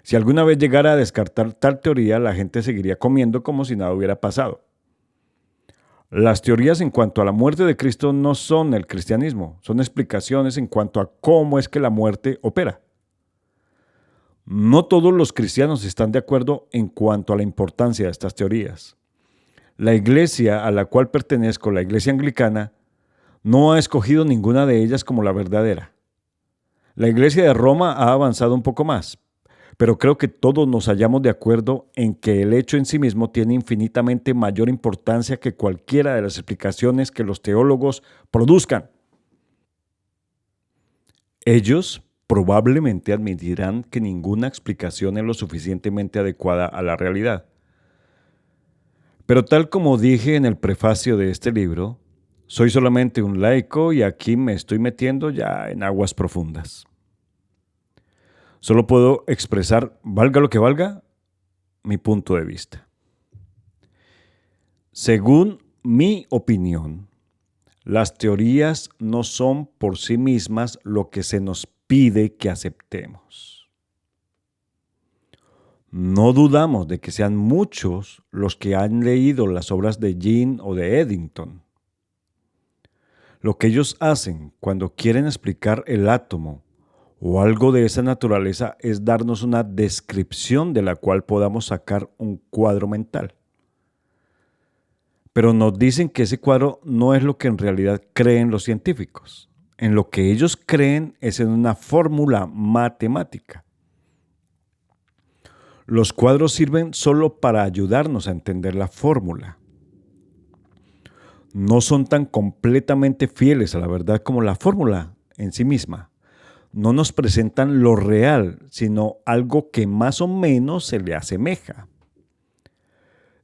Si alguna vez llegara a descartar tal teoría, la gente seguiría comiendo como si nada hubiera pasado. Las teorías en cuanto a la muerte de Cristo no son el cristianismo, son explicaciones en cuanto a cómo es que la muerte opera. No todos los cristianos están de acuerdo en cuanto a la importancia de estas teorías. La iglesia a la cual pertenezco, la iglesia anglicana, no ha escogido ninguna de ellas como la verdadera. La iglesia de Roma ha avanzado un poco más, pero creo que todos nos hallamos de acuerdo en que el hecho en sí mismo tiene infinitamente mayor importancia que cualquiera de las explicaciones que los teólogos produzcan. Ellos probablemente admitirán que ninguna explicación es lo suficientemente adecuada a la realidad. Pero tal como dije en el prefacio de este libro, soy solamente un laico y aquí me estoy metiendo ya en aguas profundas. Solo puedo expresar, valga lo que valga, mi punto de vista. Según mi opinión, las teorías no son por sí mismas lo que se nos pide que aceptemos. No dudamos de que sean muchos los que han leído las obras de Jean o de Eddington. Lo que ellos hacen cuando quieren explicar el átomo o algo de esa naturaleza es darnos una descripción de la cual podamos sacar un cuadro mental. Pero nos dicen que ese cuadro no es lo que en realidad creen los científicos. En lo que ellos creen es en una fórmula matemática. Los cuadros sirven solo para ayudarnos a entender la fórmula. No son tan completamente fieles a la verdad como la fórmula en sí misma. No nos presentan lo real, sino algo que más o menos se le asemeja.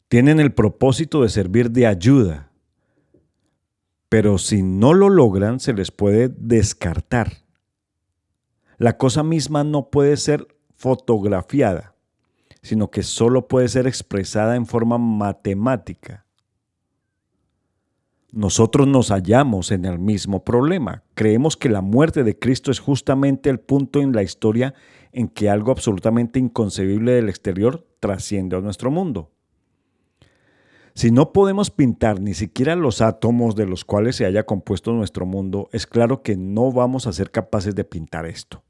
Tienen el propósito de servir de ayuda, pero si no lo logran, se les puede descartar. La cosa misma no puede ser fotografiada, sino que solo puede ser expresada en forma matemática. Nosotros nos hallamos en el mismo problema. Creemos que la muerte de Cristo es justamente el punto en la historia en que algo absolutamente inconcebible del exterior trasciende a nuestro mundo. Si no podemos pintar ni siquiera los átomos de los cuales se haya compuesto nuestro mundo, es claro que no vamos a ser capaces de pintar esto.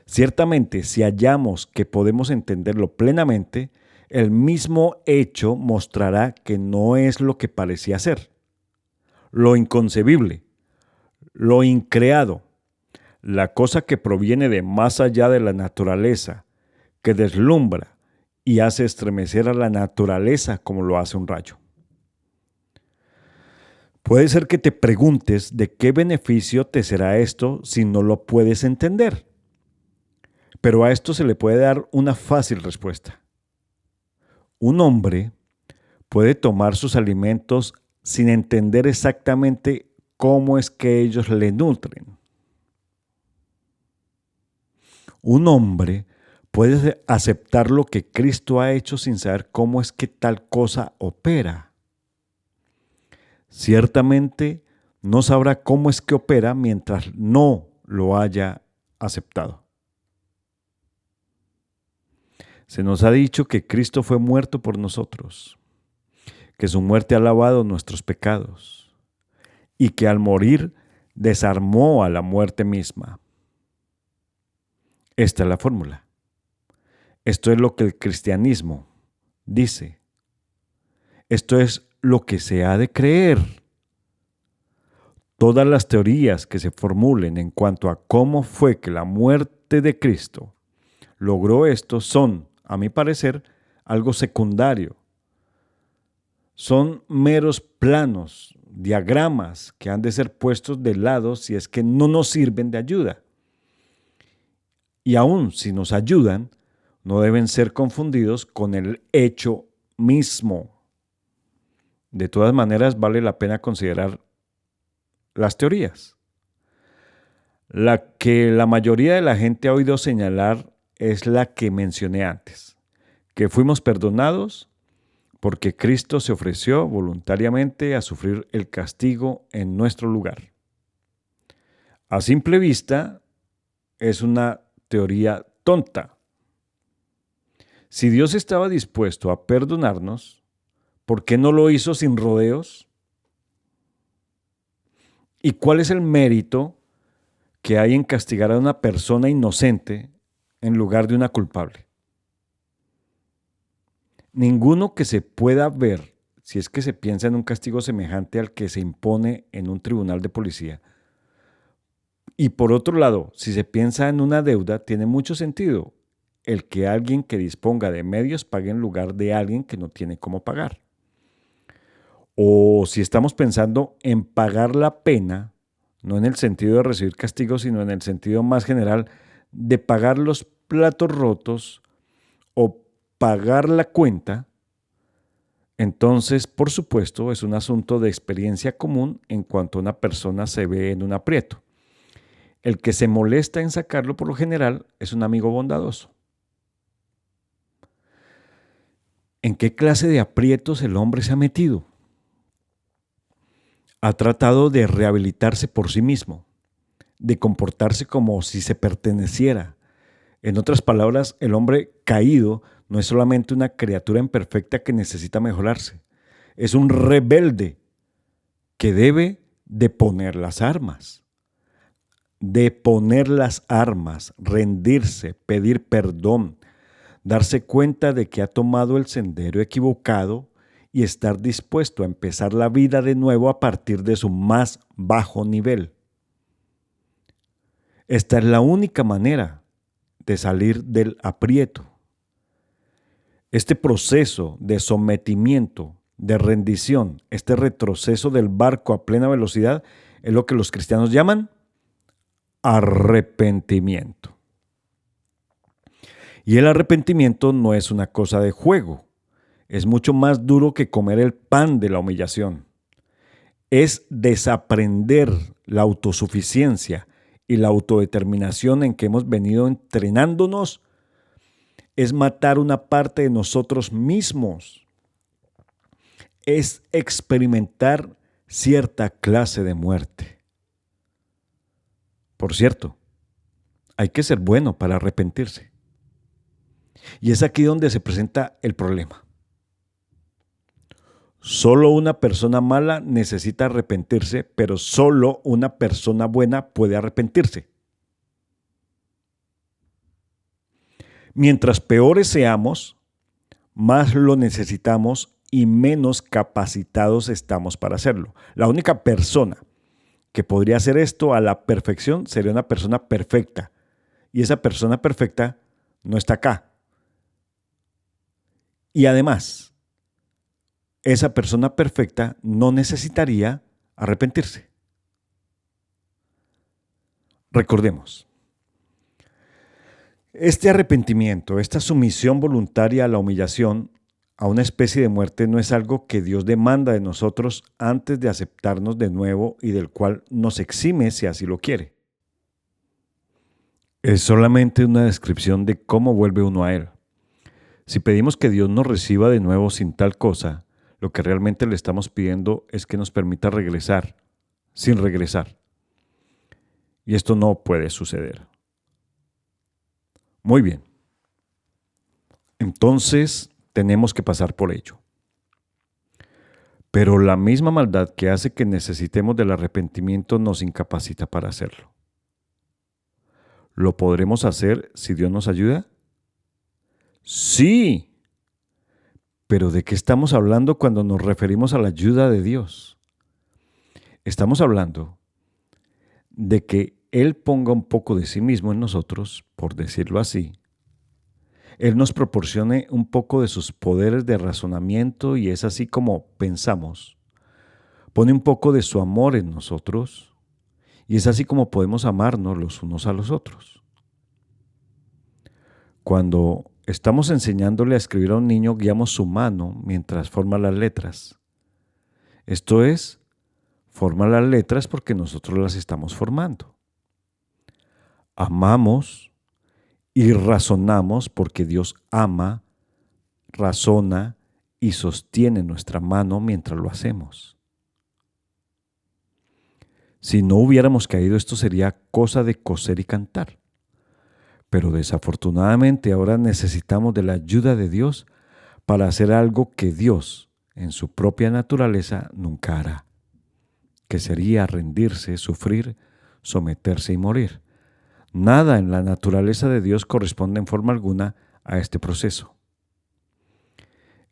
Ciertamente, si hallamos que podemos entenderlo plenamente, el mismo hecho mostrará que no es lo que parecía ser. Lo inconcebible, lo increado, la cosa que proviene de más allá de la naturaleza, que deslumbra y hace estremecer a la naturaleza como lo hace un rayo. Puede ser que te preguntes de qué beneficio te será esto si no lo puedes entender. Pero a esto se le puede dar una fácil respuesta. Un hombre puede tomar sus alimentos sin entender exactamente cómo es que ellos le nutren. Un hombre puede aceptar lo que Cristo ha hecho sin saber cómo es que tal cosa opera. Ciertamente no sabrá cómo es que opera mientras no lo haya aceptado. Se nos ha dicho que Cristo fue muerto por nosotros, que su muerte ha lavado nuestros pecados y que al morir desarmó a la muerte misma. Esta es la fórmula. Esto es lo que el cristianismo dice. Esto es lo que se ha de creer. Todas las teorías que se formulen en cuanto a cómo fue que la muerte de Cristo logró esto son, a mi parecer, algo secundario. Son meros planos, diagramas que han de ser puestos de lado si es que no nos sirven de ayuda. Y aun si nos ayudan, no deben ser confundidos con el hecho mismo. De todas maneras, vale la pena considerar las teorías. La que la mayoría de la gente ha oído señalar es la que mencioné antes, que fuimos perdonados porque Cristo se ofreció voluntariamente a sufrir el castigo en nuestro lugar. A simple vista, es una teoría tonta. Si Dios estaba dispuesto a perdonarnos, ¿por qué no lo hizo sin rodeos? ¿Y cuál es el mérito que hay en castigar a una persona inocente en lugar de una culpable? Ninguno que se pueda ver, si es que se piensa en un castigo semejante al que se impone en un tribunal de policía. Y por otro lado, si se piensa en una deuda, tiene mucho sentido el que alguien que disponga de medios pague en lugar de alguien que no tiene cómo pagar. O si estamos pensando en pagar la pena, no en el sentido de recibir castigo, sino en el sentido más general de pagar los platos rotos o pagar la cuenta, entonces, por supuesto, es un asunto de experiencia común en cuanto una persona se ve en un aprieto. El que se molesta en sacarlo, por lo general, es un amigo bondadoso. ¿En qué clase de aprietos el hombre se ha metido? Ha tratado de rehabilitarse por sí mismo, de comportarse como si se perteneciera. En otras palabras, el hombre caído no es solamente una criatura imperfecta que necesita mejorarse, es un rebelde que debe deponer las armas. Deponer las armas, rendirse, pedir perdón, darse cuenta de que ha tomado el sendero equivocado y estar dispuesto a empezar la vida de nuevo a partir de su más bajo nivel. Esta es la única manera de salir del aprieto. Este proceso de sometimiento, de rendición, este retroceso del barco a plena velocidad es lo que los cristianos llaman arrepentimiento. Y el arrepentimiento no es una cosa de juego, es mucho más duro que comer el pan de la humillación. Es desaprender la autosuficiencia y la autodeterminación en que hemos venido entrenándonos. Es matar una parte de nosotros mismos. Es experimentar cierta clase de muerte. Por cierto, hay que ser bueno para arrepentirse. Y es aquí donde se presenta el problema. Solo una persona mala necesita arrepentirse, pero solo una persona buena puede arrepentirse. Mientras peores seamos, más lo necesitamos y menos capacitados estamos para hacerlo. La única persona que podría hacer esto a la perfección sería una persona perfecta. Y esa persona perfecta no está acá. Y además, esa persona perfecta no necesitaría arrepentirse. Recordemos, este arrepentimiento, esta sumisión voluntaria a la humillación, a una especie de muerte, no es algo que Dios demanda de nosotros antes de aceptarnos de nuevo y del cual nos exime si así lo quiere. Es solamente una descripción de cómo vuelve uno a Él. Si pedimos que Dios nos reciba de nuevo sin tal cosa, lo que realmente le estamos pidiendo es que nos permita regresar, sin regresar. Y esto no puede suceder. Muy bien. Entonces tenemos que pasar por ello. Pero la misma maldad que hace que necesitemos del arrepentimiento nos incapacita para hacerlo. ¿Lo podremos hacer si Dios nos ayuda? Sí. Pero ¿de qué estamos hablando cuando nos referimos a la ayuda de Dios? Estamos hablando de que Él ponga un poco de sí mismo en nosotros, por decirlo así. Él nos proporcione un poco de sus poderes de razonamiento y es así como pensamos. Pone un poco de su amor en nosotros y es así como podemos amarnos los unos a los otros. Cuando estamos enseñándole a escribir a un niño, guiamos su mano mientras forma las letras. Esto es, forma las letras porque nosotros las estamos formando. Amamos y razonamos porque Dios ama, razona y sostiene nuestra mano mientras lo hacemos. Si no hubiéramos caído, esto sería cosa de coser y cantar. Pero desafortunadamente ahora necesitamos de la ayuda de Dios para hacer algo que Dios, en su propia naturaleza, nunca hará, que sería rendirse, sufrir, someterse y morir. Nada en la naturaleza de Dios corresponde en forma alguna a este proceso.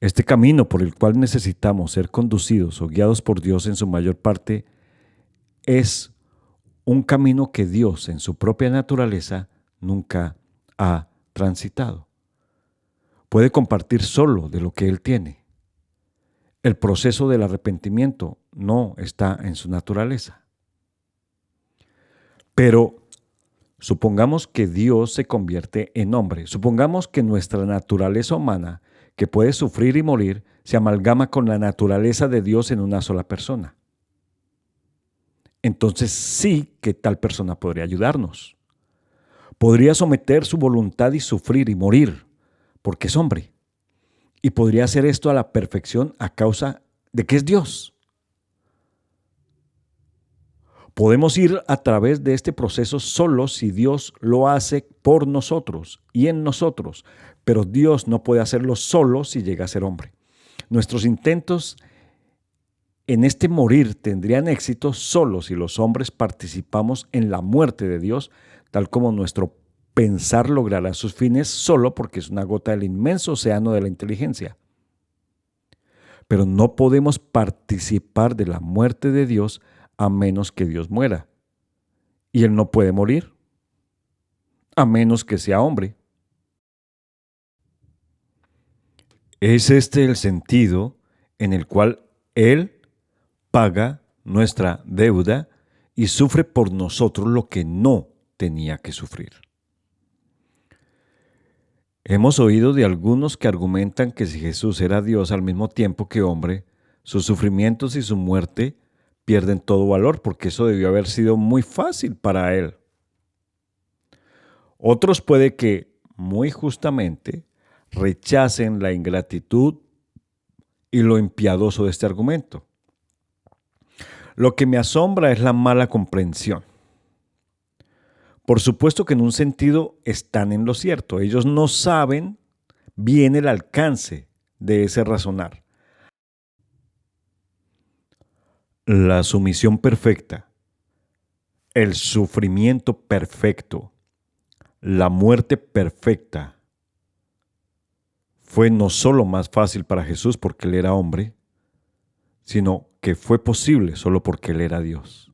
Este camino por el cual necesitamos ser conducidos o guiados por Dios en su mayor parte es un camino que Dios en su propia naturaleza nunca ha transitado. Puede compartir solo de lo que Él tiene. El proceso del arrepentimiento no está en su naturaleza. Pero supongamos que Dios se convierte en hombre. Supongamos que nuestra naturaleza humana, que puede sufrir y morir, se amalgama con la naturaleza de Dios en una sola persona. Entonces sí que tal persona podría ayudarnos. Podría someter su voluntad y sufrir y morir, porque es hombre. Y podría hacer esto a la perfección a causa de que es Dios. Podemos ir a través de este proceso solo si Dios lo hace por nosotros y en nosotros, pero Dios no puede hacerlo solo si llega a ser hombre. Nuestros intentos en este morir tendrían éxito solo si los hombres participamos en la muerte de Dios, tal como nuestro pensar logrará sus fines solo porque es una gota del inmenso océano de la inteligencia. Pero no podemos participar de la muerte de Dios a menos que Dios muera. Y Él no puede morir, a menos que sea hombre. Es este el sentido en el cual Él paga nuestra deuda y sufre por nosotros lo que no tenía que sufrir. Hemos oído de algunos que argumentan que si Jesús era Dios al mismo tiempo que hombre, sus sufrimientos y su muerte pierden todo valor porque eso debió haber sido muy fácil para Él. Otros puede que, muy justamente, rechacen la ingratitud y lo impiadoso de este argumento. Lo que me asombra es la mala comprensión. Por supuesto que en un sentido están en lo cierto. Ellos no saben bien el alcance de ese razonar. La sumisión perfecta, el sufrimiento perfecto, la muerte perfecta fue no solo más fácil para Jesús porque Él era hombre, sino que fue posible solo porque Él era Dios.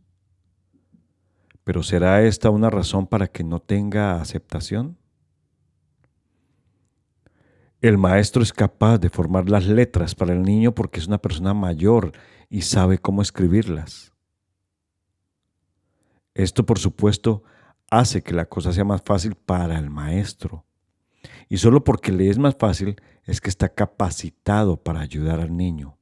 ¿Pero será esta una razón para que no tenga aceptación? El maestro es capaz de formar las letras para el niño porque es una persona mayor y sabe cómo escribirlas. Esto, por supuesto, hace que la cosa sea más fácil para el maestro. Y solo porque le es más fácil es que está capacitado para ayudar al niño.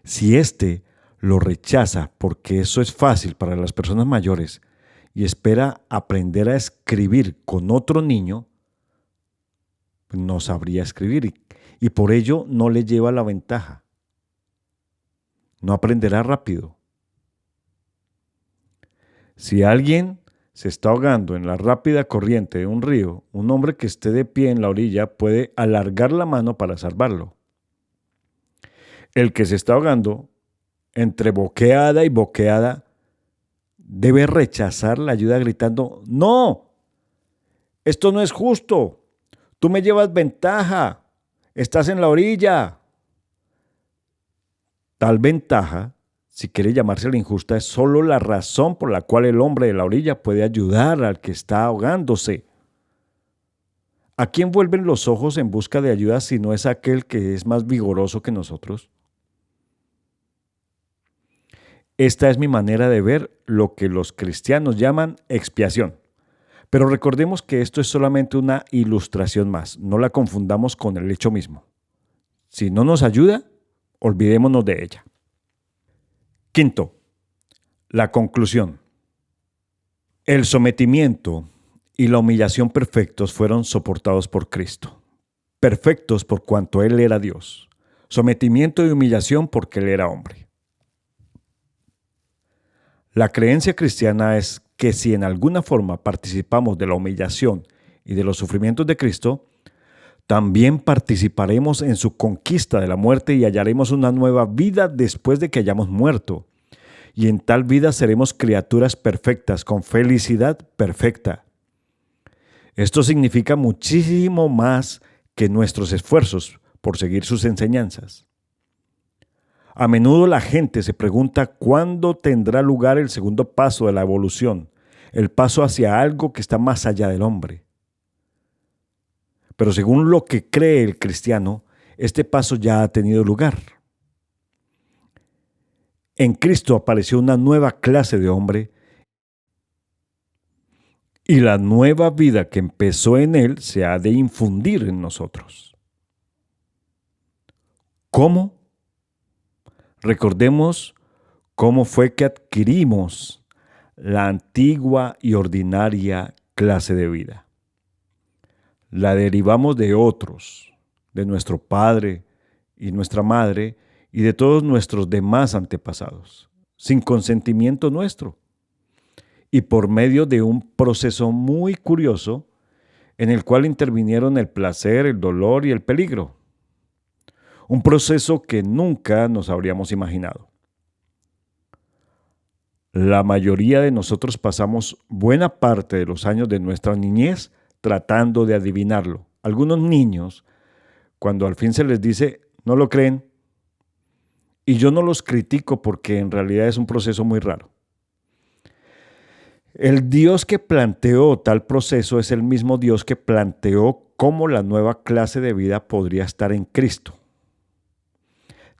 Si éste lo rechaza porque eso es fácil para las personas mayores y espera aprender a escribir con otro niño, no sabría escribir y por ello no le lleva la ventaja. No aprenderá rápido. Si alguien se está ahogando en la rápida corriente de un río, un hombre que esté de pie en la orilla puede alargar la mano para salvarlo. El que se está ahogando, entre boqueada y boqueada, debe rechazar la ayuda gritando: ¡No! ¡Esto no es justo! ¡Tú me llevas ventaja! ¡Estás en la orilla! Tal ventaja, si quiere llamarse la injusta, es solo la razón por la cual el hombre de la orilla puede ayudar al que está ahogándose. ¿A quién vuelven los ojos en busca de ayuda si no es aquel que es más vigoroso que nosotros? Esta es mi manera de ver lo que los cristianos llaman expiación. Pero recordemos que esto es solamente una ilustración más. No la confundamos con el hecho mismo. Si no nos ayuda, olvidémonos de ella. Quinto, la conclusión. El sometimiento y la humillación perfectos fueron soportados por Cristo. perfectos por cuanto Él era Dios, sometimiento y humillación porque Él era hombre. La creencia cristiana es que si en alguna forma participamos de la humillación y de los sufrimientos de Cristo, también participaremos en su conquista de la muerte y hallaremos una nueva vida después de que hayamos muerto. Y en tal vida seremos criaturas perfectas, con felicidad perfecta. Esto significa muchísimo más que nuestros esfuerzos por seguir sus enseñanzas. A menudo la gente se pregunta cuándo tendrá lugar el segundo paso de la evolución, el paso hacia algo que está más allá del hombre. Pero según lo que cree el cristiano, este paso ya ha tenido lugar. En Cristo apareció una nueva clase de hombre y la nueva vida que empezó en Él se ha de infundir en nosotros. ¿Cómo? Recordemos cómo fue que adquirimos la antigua y ordinaria clase de vida. La derivamos de otros, de nuestro padre y nuestra madre y de todos nuestros demás antepasados, sin consentimiento nuestro y por medio de un proceso muy curioso en el cual intervinieron el placer, el dolor y el peligro. Un proceso que nunca nos habríamos imaginado. La mayoría de nosotros pasamos buena parte de los años de nuestra niñez tratando de adivinarlo. Algunos niños, cuando al fin se les dice, no lo creen. Y yo no los critico porque en realidad es un proceso muy raro. El Dios que planteó tal proceso es el mismo Dios que planteó cómo la nueva clase de vida podría estar en Cristo.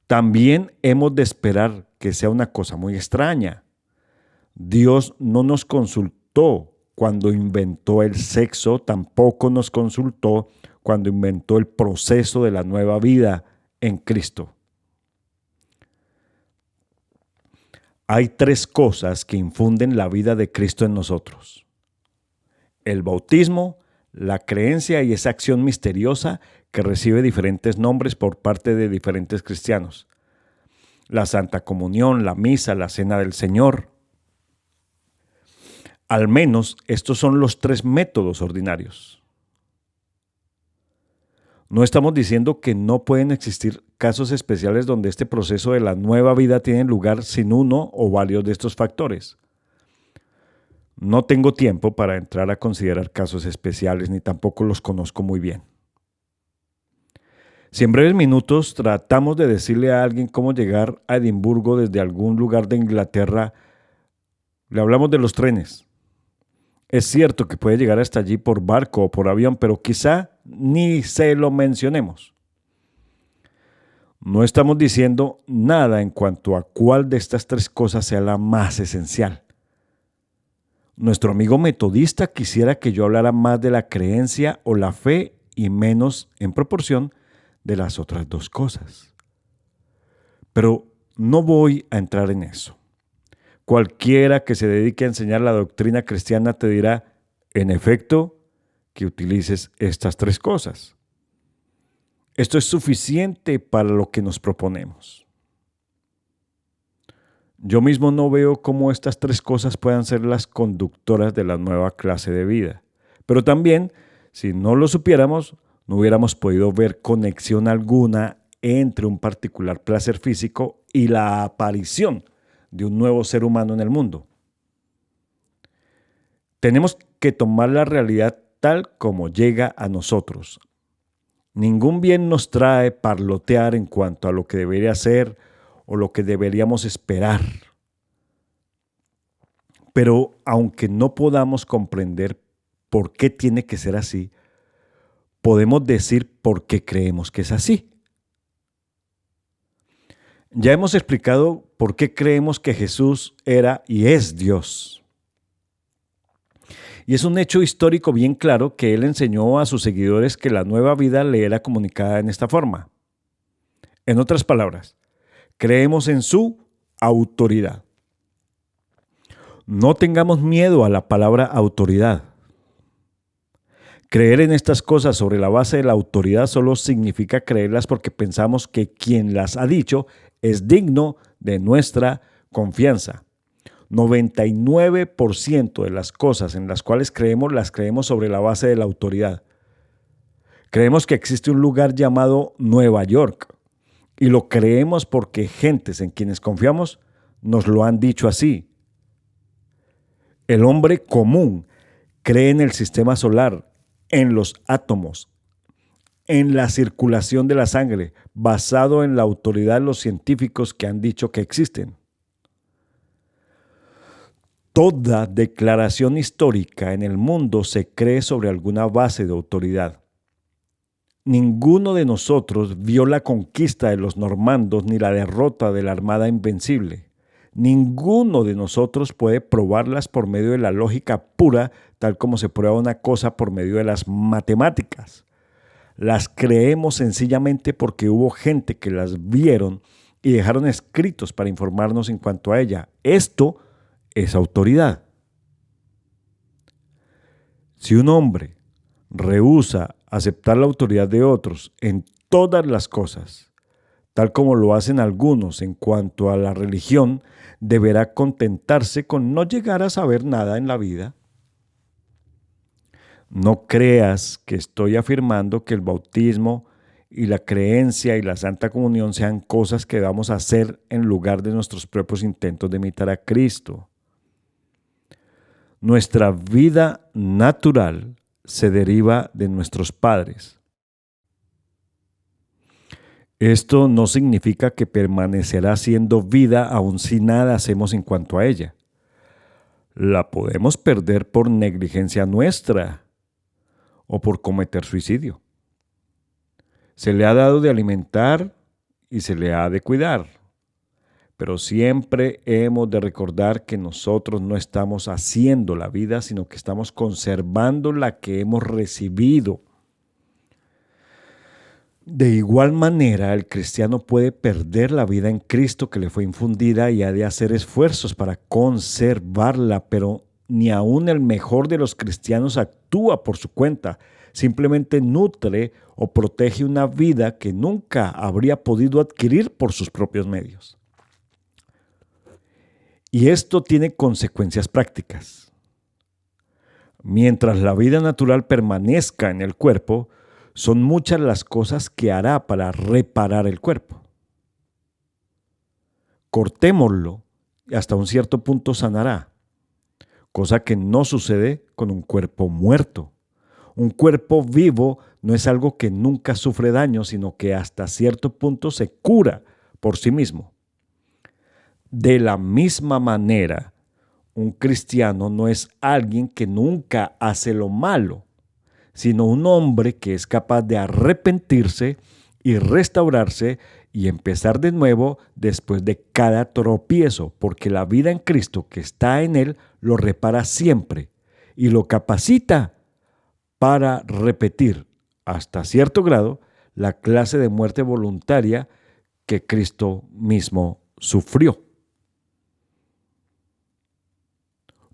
También hemos de esperar que sea una cosa muy extraña. Dios no nos consultó cuando inventó el sexo, tampoco nos consultó cuando inventó el proceso de la nueva vida en Cristo. Hay tres cosas que infunden la vida de Cristo en nosotros: el bautismo, la creencia y esa acción misteriosa que recibe diferentes nombres por parte de diferentes cristianos. La Santa Comunión, la misa, la Cena del Señor. Al menos estos son los tres métodos ordinarios. No estamos diciendo que no pueden existir casos especiales donde este proceso de la nueva vida tiene lugar sin uno o varios de estos factores. No tengo tiempo para entrar a considerar casos especiales ni tampoco los conozco muy bien. Si en breves minutos tratamos de decirle a alguien cómo llegar a Edimburgo desde algún lugar de Inglaterra, le hablamos de los trenes. Es cierto que puede llegar hasta allí por barco o por avión, pero quizá ni se lo mencionemos. No estamos diciendo nada en cuanto a cuál de estas tres cosas sea la más esencial. Nuestro amigo metodista quisiera que yo hablara más de la creencia o la fe y menos, en proporción, de las otras dos cosas. Pero no voy a entrar en eso. Cualquiera que se dedique a enseñar la doctrina cristiana te dirá, en efecto, que utilices estas tres cosas. Esto es suficiente para lo que nos proponemos. Yo mismo no veo cómo estas tres cosas puedan ser las conductoras de la nueva clase de vida. Pero también, si no lo supiéramos, no hubiéramos podido ver conexión alguna entre un particular placer físico y la aparición de un nuevo ser humano en el mundo. Tenemos que tomar la realidad tal como llega a nosotros. Ningún bien nos trae parlotear en cuanto a lo que debería ser o lo que deberíamos esperar. Pero aunque no podamos comprender por qué tiene que ser así, podemos decir por qué creemos que es así. Ya hemos explicado por qué creemos que Jesús era y es Dios. Y es un hecho histórico bien claro que Él enseñó a sus seguidores que la nueva vida le era comunicada en esta forma. En otras palabras, creemos en su autoridad. No tengamos miedo a la palabra autoridad. Creer en estas cosas sobre la base de la autoridad solo significa creerlas porque pensamos que quien las ha dicho es digno de nuestra confianza. 99% de las cosas en las cuales creemos las creemos sobre la base de la autoridad. Creemos que existe un lugar llamado Nueva York y lo creemos porque gentes en quienes confiamos nos lo han dicho así. El hombre común cree en el sistema solar, en los átomos, en la circulación de la sangre, basado en la autoridad de los científicos que han dicho que existen. Toda declaración histórica en el mundo se cree sobre alguna base de autoridad. Ninguno de nosotros vio la conquista de los normandos ni la derrota de la Armada Invencible. Ninguno de nosotros puede probarlas por medio de la lógica pura, tal como se prueba una cosa por medio de las matemáticas. Las creemos sencillamente porque hubo gente que las vieron y dejaron escritos para informarnos en cuanto a ella. Esto es autoridad. Si un hombre rehúsa aceptar la autoridad de otros en todas las cosas, tal como lo hacen algunos en cuanto a la religión, deberá contentarse con no llegar a saber nada en la vida. No creas que estoy afirmando que el bautismo y la creencia y la Santa Comunión sean cosas que vamos a hacer en lugar de nuestros propios intentos de imitar a Cristo. Nuestra vida natural se deriva de nuestros padres. Esto no significa que permanecerá siendo vida aun si nada hacemos en cuanto a ella. La podemos perder por negligencia nuestra o por cometer suicidio. Se le ha dado de alimentar y se le ha de cuidar, pero siempre hemos de recordar que nosotros no estamos haciendo la vida, sino que estamos conservando la que hemos recibido. De igual manera, el cristiano puede perder la vida en Cristo que le fue infundida y ha de hacer esfuerzos para conservarla, pero ni aun el mejor de los cristianos actúa por su cuenta. Simplemente nutre o protege una vida que nunca habría podido adquirir por sus propios medios. Y esto tiene consecuencias prácticas. Mientras la vida natural permanezca en el cuerpo, son muchas las cosas que hará para reparar el cuerpo. Cortémoslo y hasta un cierto punto sanará, cosa que no sucede con un cuerpo muerto. Un cuerpo vivo no es algo que nunca sufre daño, sino que hasta cierto punto se cura por sí mismo. De la misma manera, un cristiano no es alguien que nunca hace lo malo, sino un hombre que es capaz de arrepentirse y restaurarse y empezar de nuevo después de cada tropiezo, porque la vida en Cristo que está en él lo repara siempre y lo capacita para repetir hasta cierto grado la clase de muerte voluntaria que Cristo mismo sufrió.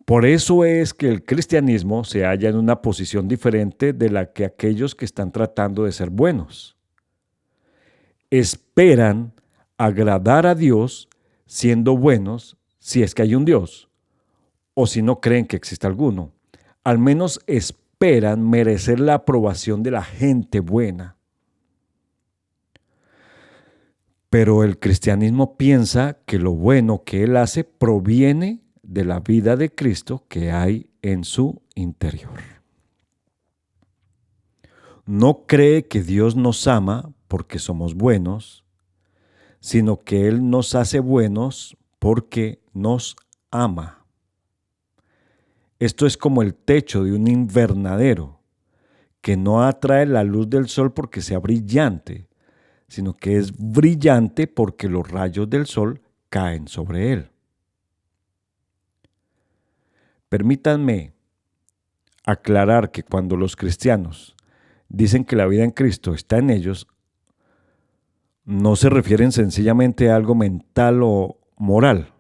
Por eso es que el cristianismo se halla en una posición diferente de la que aquellos que están tratando de ser buenos. Esperan agradar a Dios siendo buenos si es que hay un Dios, o si no creen que exista alguno. Al menos esperan merecer la aprobación de la gente buena. Pero el cristianismo piensa que lo bueno que él hace proviene de la vida de Cristo que hay en su interior. No cree que Dios nos ama porque somos buenos, sino que Él nos hace buenos porque nos ama. Esto es como el techo de un invernadero, que no atrae la luz del sol porque sea brillante, sino que es brillante porque los rayos del sol caen sobre él. Permítanme aclarar que cuando los cristianos dicen que la vida en Cristo está en ellos, no se refieren sencillamente a algo mental o moral.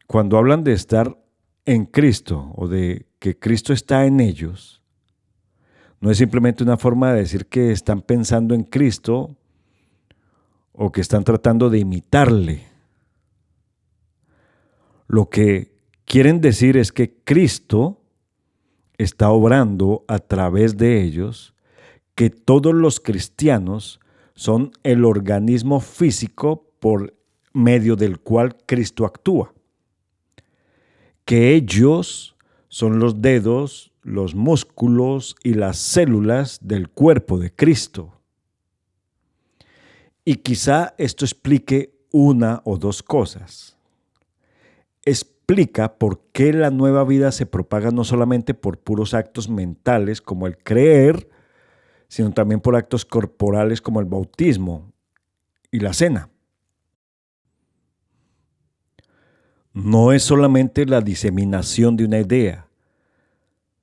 Cuando hablan de estar en Cristo o de que Cristo está en ellos, No es simplemente una forma de decir que están pensando en Cristo o que están tratando de imitarle. Lo que quieren decir es que Cristo está obrando a través de ellos, que todos los cristianos son el organismo físico por medio del cual Cristo actúa, que ellos son los dedos, los músculos y las células del cuerpo de Cristo. Y quizá esto explique una o dos cosas. Explica por qué la nueva vida se propaga no solamente por puros actos mentales como el creer, sino también por actos corporales como el bautismo y la cena. No es solamente la diseminación de una idea.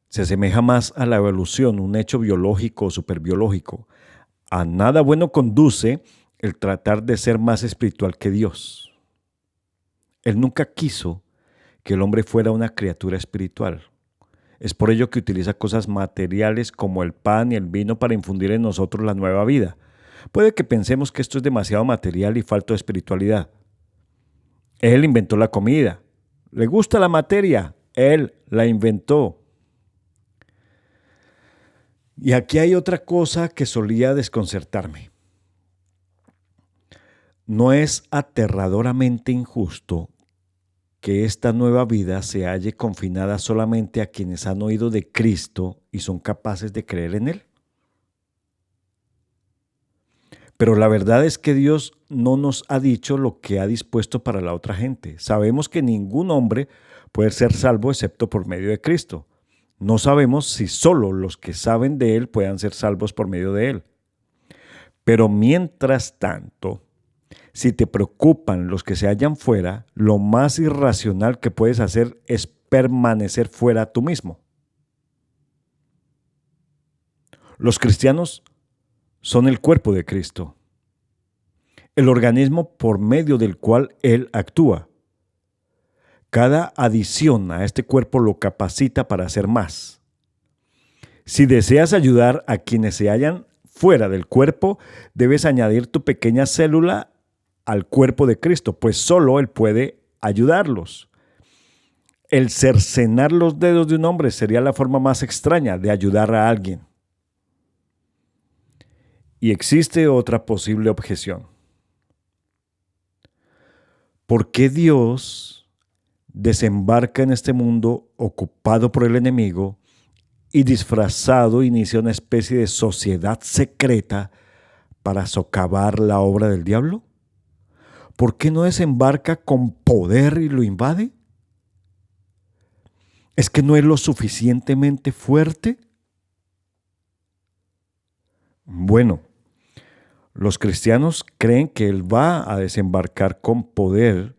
Se asemeja más a la evolución, un hecho biológico o superbiológico. A nada bueno conduce el tratar de ser más espiritual que Dios. Él nunca quiso que el hombre fuera una criatura espiritual. Es por ello que utiliza cosas materiales como el pan y el vino para infundir en nosotros la nueva vida. Puede que pensemos que esto es demasiado material y falto de espiritualidad. Él inventó la comida. ¿Le gusta la materia? Él la inventó. Y aquí hay otra cosa que solía desconcertarme. ¿No es aterradoramente injusto que esta nueva vida se halle confinada solamente a quienes han oído de Cristo y son capaces de creer en Él? Pero la verdad es que Dios no nos ha dicho lo que ha dispuesto para la otra gente. Sabemos que ningún hombre puede ser salvo excepto por medio de Cristo. No sabemos si solo los que saben de Él puedan ser salvos por medio de Él. Pero mientras tanto, si te preocupan los que se hallan fuera, lo más irracional que puedes hacer es permanecer fuera tú mismo. Los cristianos son el cuerpo de Cristo, el organismo por medio del cual Él actúa. Cada adición a este cuerpo lo capacita para hacer más. Si deseas ayudar a quienes se hallan fuera del cuerpo, debes añadir tu pequeña célula al cuerpo de Cristo, pues solo Él puede ayudarlos. El cercenar los dedos de un hombre sería la forma más extraña de ayudar a alguien. Y existe otra posible objeción. ¿Por qué Dios desembarca en este mundo ocupado por el enemigo y disfrazado inicia una especie de sociedad secreta para socavar la obra del diablo? ¿Por qué no desembarca con poder y lo invade? ¿Es que no es lo suficientemente fuerte? Bueno, los cristianos creen que Él va a desembarcar con poder,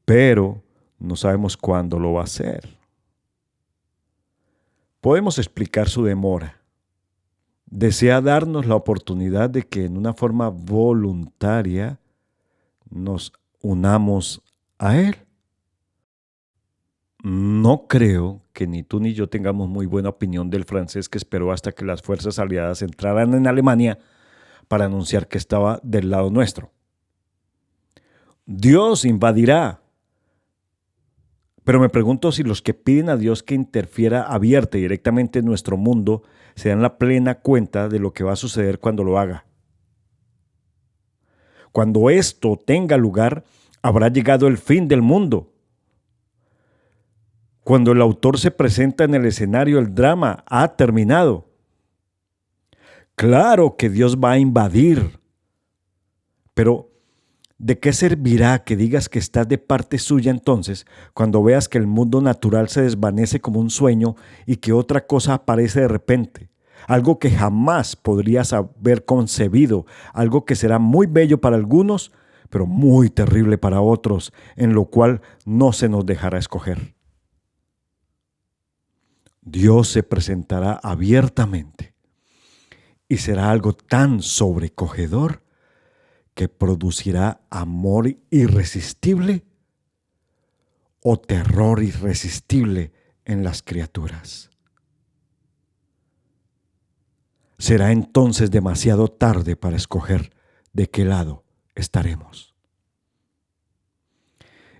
pero no sabemos cuándo lo va a hacer. Podemos explicar su demora. Desea darnos la oportunidad de que en una forma voluntaria nos unamos a Él. No creo que ni tú ni yo tengamos muy buena opinión del francés que esperó hasta que las fuerzas aliadas entraran en Alemania para anunciar que estaba del lado nuestro. Dios invadirá. Pero me pregunto si los que piden a Dios que interfiera abierta y directamente en nuestro mundo se dan la plena cuenta de lo que va a suceder cuando lo haga. Cuando esto tenga lugar, habrá llegado el fin del mundo. Cuando el autor se presenta en el escenario, el drama ha terminado. Claro que Dios va a invadir, pero ¿de qué servirá que digas que estás de parte suya entonces cuando veas que el mundo natural se desvanece como un sueño y que otra cosa aparece de repente? Algo que jamás podrías haber concebido, algo que será muy bello para algunos, pero muy terrible para otros, en lo cual no se nos dejará escoger. Dios se presentará abiertamente y será algo tan sobrecogedor que producirá amor irresistible o terror irresistible en las criaturas. será entonces demasiado tarde para escoger de qué lado estaremos.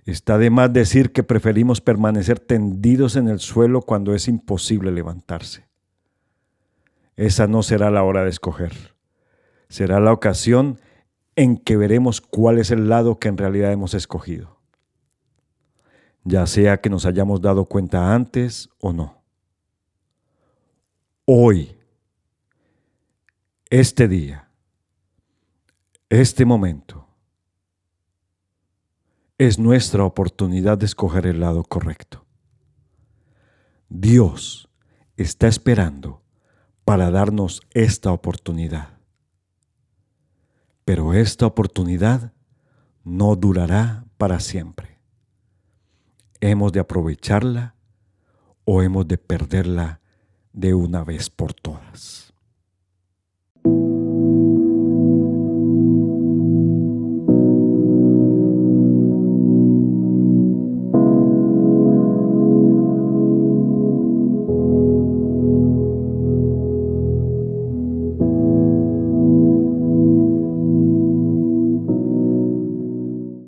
Está de más decir que preferimos permanecer tendidos en el suelo cuando es imposible levantarse. Esa no será la hora de escoger. Será la ocasión en que veremos cuál es el lado que en realidad hemos escogido, ya sea que nos hayamos dado cuenta antes o no. Hoy, este día, este momento, es nuestra oportunidad de escoger el lado correcto. Dios está esperando para darnos esta oportunidad. Pero esta oportunidad no durará para siempre. Hemos de aprovecharla o hemos de perderla de una vez por todas.